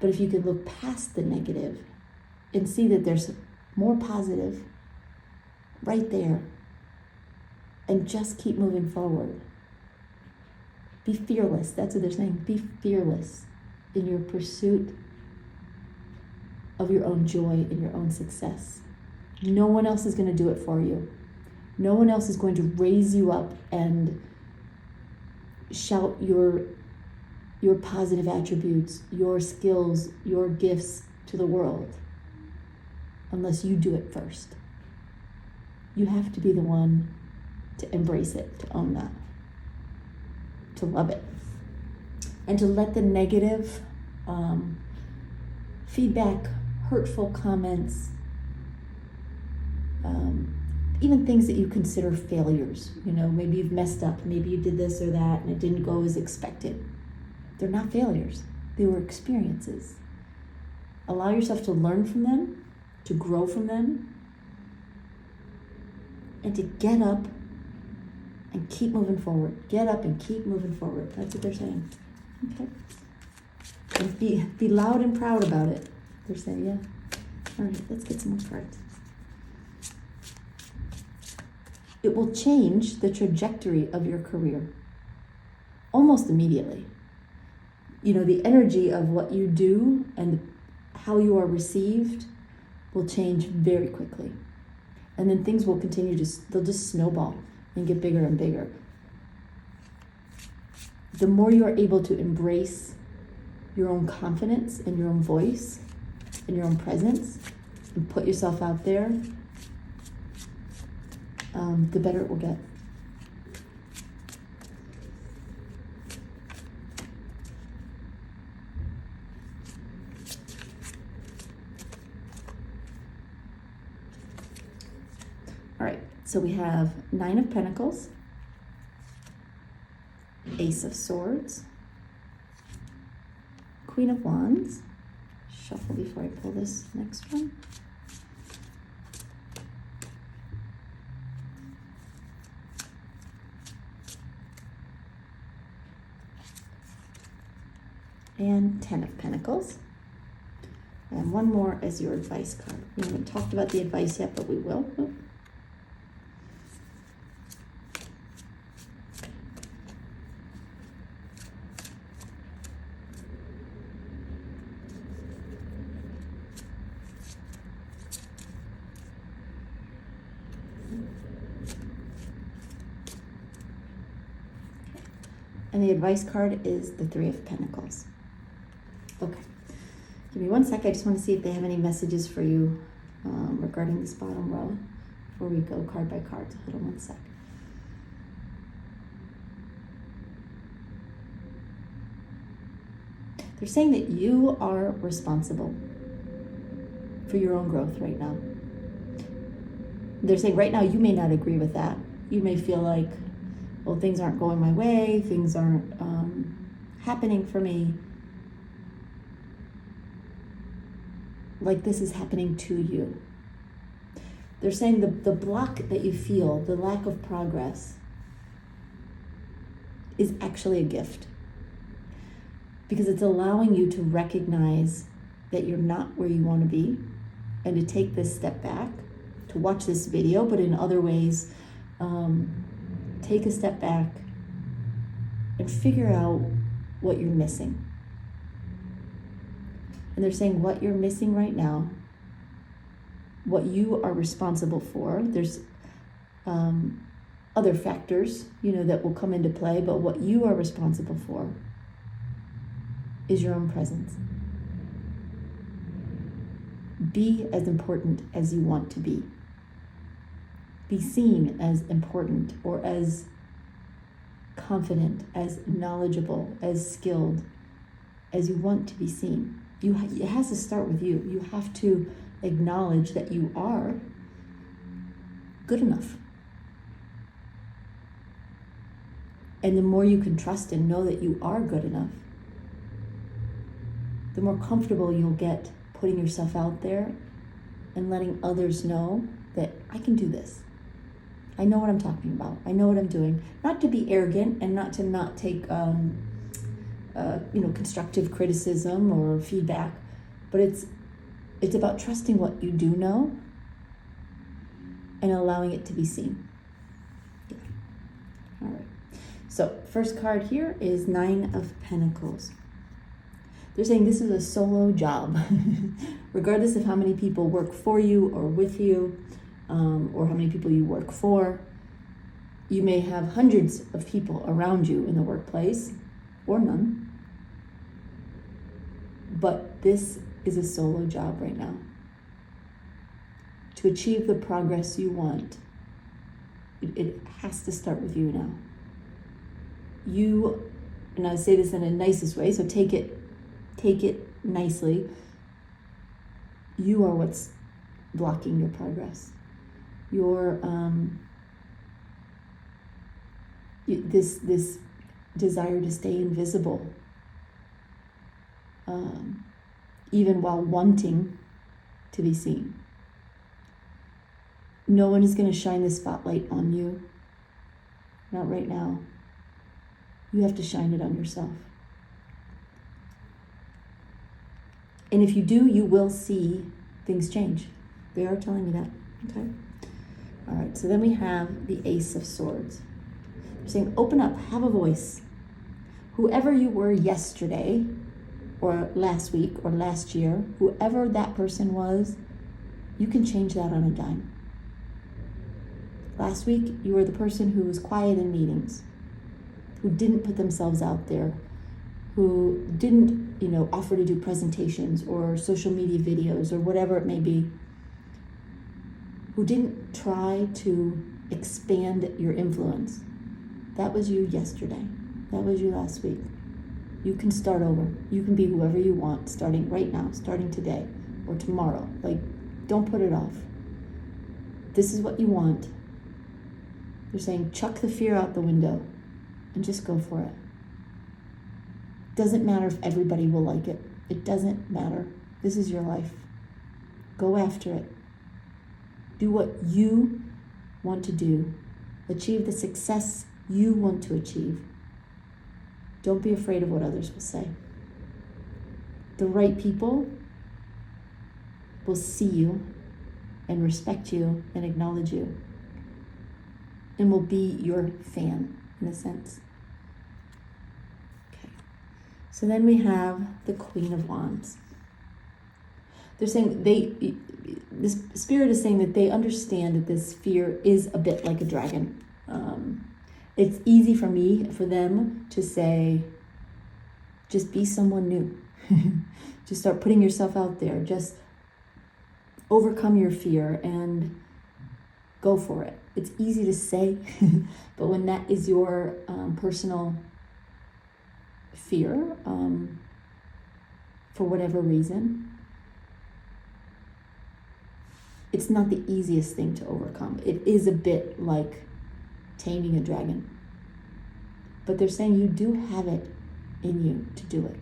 But if you can look past the negative and see that there's more positive right there, and just keep moving forward. Be fearless. That's what they're saying. Be fearless in your pursuit of your own joy and your own success. No one else is going to do it for you. No one else is going to raise you up and shout your positive attributes, your skills, your gifts to the world, unless you do it first. You have to be the one to embrace it, to own that, to love it, and to let the negative feedback, hurtful comments, even things that you consider failures. Maybe you've messed up, maybe you did this or that and it didn't go as expected. They're not failures. They were experiences. Allow yourself to learn from them, to grow from them, and to get up and keep moving forward. Get up and keep moving forward. That's what they're saying. Okay. And be loud and proud about it. They're saying, yeah. All right, let's get some more cards. It will change the trajectory of your career almost immediately. The energy of what you do and how you are received will change very quickly. And then things will continue they'll just snowball and get bigger and bigger. The more you are able to embrace your own confidence and your own voice and your own presence and put yourself out there, the better it will get. All right, so we have Nine of Pentacles, Ace of Swords, Queen of Wands. Shuffle before I pull this next one. And Ten of Pentacles. And one more as your advice card. We haven't talked about the advice yet, but we will. And the advice card is the Three of Pentacles. Okay. Give me 1 sec. I just want to see if they have any messages for you regarding this bottom row before we go card by card. Hold on 1 sec. They're saying that you are responsible for your own growth right now. They're saying right now you may not agree with that. You may feel like, well, things aren't going my way, things aren't happening for me. Like this is happening to you. They're saying the block that you feel, the lack of progress, is actually a gift. Because it's allowing you to recognize that you're not where you want to be and to take this step back, to watch this video, but in other ways, take a step back and figure out what you're missing. And they're saying what you're missing right now, what you are responsible for. There's other factors, that will come into play, but what you are responsible for is your own presence. Be as important as you want to be. Be seen as important or as confident, as knowledgeable, as skilled as you want to be seen. It has to start with you. You have to acknowledge that you are good enough. And the more you can trust and know that you are good enough, the more comfortable you'll get putting yourself out there and letting others know that I can do this. I know what I'm talking about. I know what I'm doing. Not to be arrogant and not to not take constructive criticism or feedback, but it's about trusting what you do know and allowing it to be seen. Yeah. All right. So first card here is Nine of Pentacles. They're saying this is a solo job, regardless of how many people work for you or with you, or how many people you work for. You may have hundreds of people around you in the workplace, or none. But this is a solo job right now. To achieve the progress you want, it has to start with you now. You, and I say this in a nicest way, so take it nicely. You are what's blocking your progress. Your this desire to stay invisible, even while wanting to be seen. No one is going to shine the spotlight on you. Not right now. You have to shine it on yourself. And if you do, you will see things change. They are telling me that. Okay? All right, so then we have the Ace of Swords. They're saying, open up, have a voice. Whoever you were yesterday, or last week, or last year, whoever that person was, you can change that on a dime. Last week, you were the person who was quiet in meetings, who didn't put themselves out there, who didn't, offer to do presentations or social media videos or whatever it may be, who didn't try to expand your influence. That was you yesterday. That was you last week. You can start over. You can be whoever you want, starting right now, starting today or tomorrow. Don't put it off. This is what you want. They're saying, chuck the fear out the window and just go for it. Doesn't matter if everybody will like it. It doesn't matter. This is your life. Go after it. Do what you want to do. Achieve the success you want to achieve. Don't be afraid of what others will say. The right people will see you and respect you and acknowledge you and will be your fan in a sense. So then we have the Queen of Wands. They're saying this spirit is saying that they understand that this fear is a bit like a dragon. It's easy for them to say, just be someone new. Just start putting yourself out there. Just overcome your fear and go for it. It's easy to say, but when that is your personal fear, for whatever reason, it's not the easiest thing to overcome. It is a bit like taming a dragon. But they're saying you do have it in you to do it.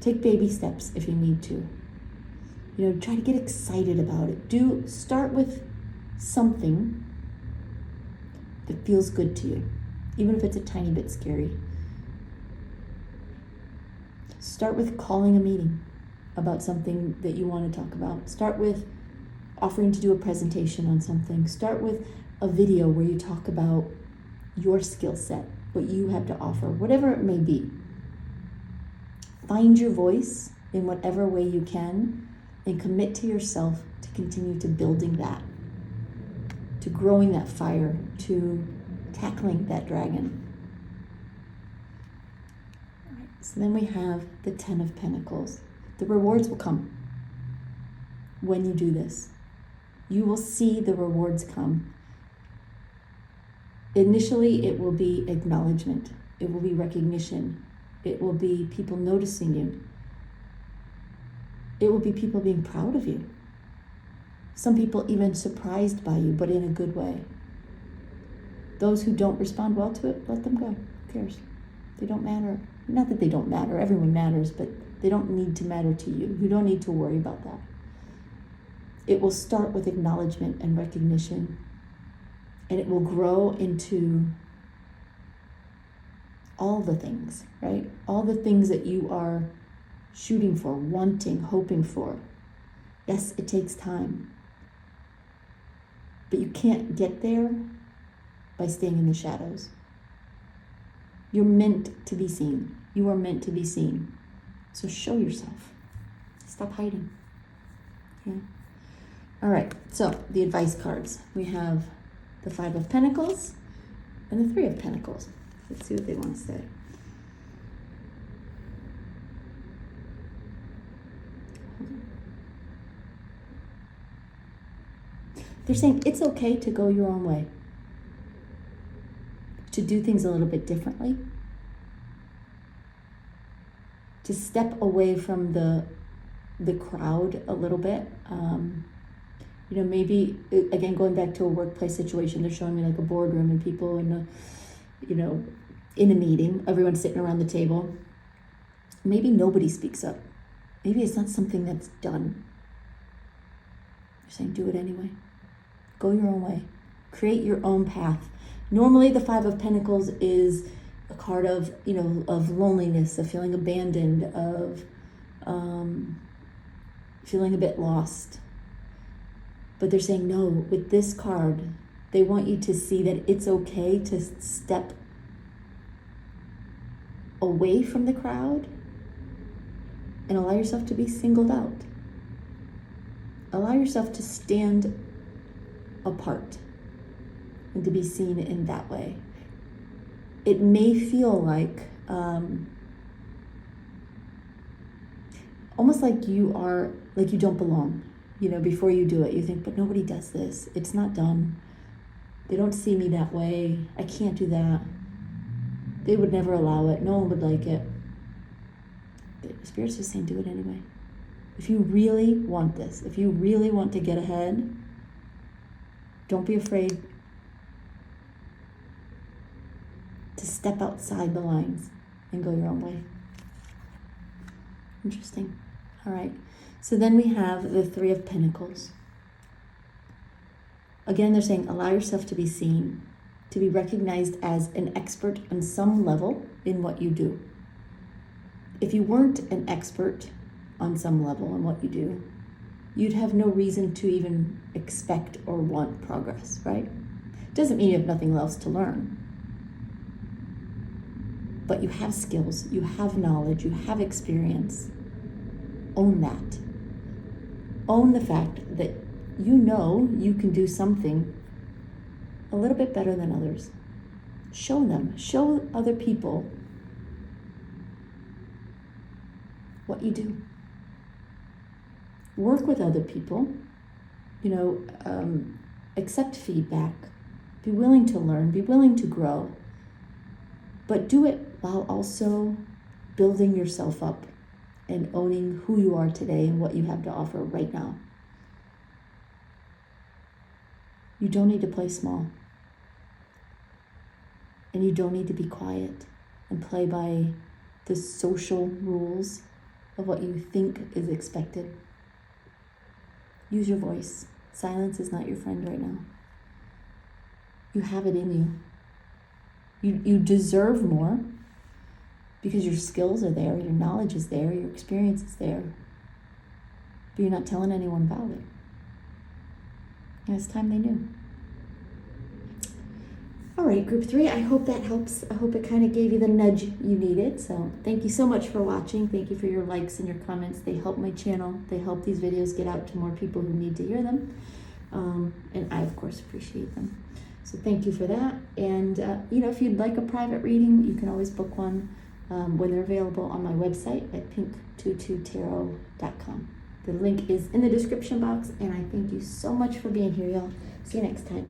Take baby steps if you need to. Try to get excited about it. Start with something that feels good to you, even if it's a tiny bit scary. Start with calling a meeting about something that you want to talk about. Start with offering to do a presentation on something. Start with a video where you talk about your skill set, what you have to offer, whatever it may be. Find your voice in whatever way you can and commit to yourself to continue to building that, to growing that fire, to tackling that dragon. All right, so then we have the 10 of Pentacles. The rewards will come when you do this. You will see the rewards come. Initially, it will be acknowledgement. It will be recognition. It will be people noticing you. It will be people being proud of you. Some people even surprised by you, but in a good way. Those who don't respond well to it, let them go. Who cares? They don't matter. Not that they don't matter. Everyone matters, but they don't need to matter to you. You don't need to worry about that. It will start with acknowledgement and recognition, and it will grow into all the things, right? All the things that you are shooting for, wanting, hoping for. Yes, it takes time. But you can't get there by staying in the shadows. You're meant to be seen. You are meant to be seen. So show yourself. Stop hiding. Okay? All right, so the advice cards. We have the 5 of Pentacles and the 3 of Pentacles. Let's see what they want to say. They're saying it's okay to go your own way, to do things a little bit differently, to step away from the crowd a little bit. Maybe, again, going back to a workplace situation, they're showing me like a boardroom and people in a meeting, everyone's sitting around the table. Maybe nobody speaks up. Maybe it's not something that's done. They're saying do it anyway. Go your own way. Create your own path. Normally the 5 of Pentacles is a card of, of loneliness, of feeling abandoned, of feeling a bit lost. But they're saying no, with this card, they want you to see that it's okay to step away from the crowd and allow yourself to be singled out. Allow yourself to stand apart and to be seen in that way. It may feel like almost like you don't belong. Before you do it, you think, but nobody does this. It's not done. They don't see me that way. I can't do that. They would never allow it. No one would like it. The Spirit's just saying, do it anyway. If you really want this, if you really want to get ahead, don't be afraid to step outside the lines and go your own way. Interesting. All right. So then we have the 3 of Pentacles. Again, they're saying allow yourself to be seen, to be recognized as an expert on some level in what you do. If you weren't an expert on some level in what you do, you'd have no reason to even expect or want progress, right? Doesn't mean you have nothing else to learn. But you have skills, you have knowledge, you have experience. Own that. Own the fact that you can do something a little bit better than others. show them, show other people what you do. Work with other people, accept feedback, be willing to learn, be willing to grow, but do it while also building yourself up and owning who you are today and what you have to offer right now. You don't need to play small. And you don't need to be quiet and play by the social rules of what you think is expected. Use your voice. Silence is not your friend right now. You have it in you. You deserve more because your skills are there, your knowledge is there, your experience is there. But you're not telling anyone about it. And it's time they knew. All right, group 3, I hope that helps. I hope it kind of gave you the nudge you needed. So thank you so much for watching. Thank you for your likes and your comments. They help my channel. They help these videos get out to more people who need to hear them. And I, of course, appreciate them. So thank you for that. And, if you'd like a private reading, you can always book one when they're available on my website at pink22tarot.com. The link is in the description box. And I thank you so much for being here, y'all. See you next time.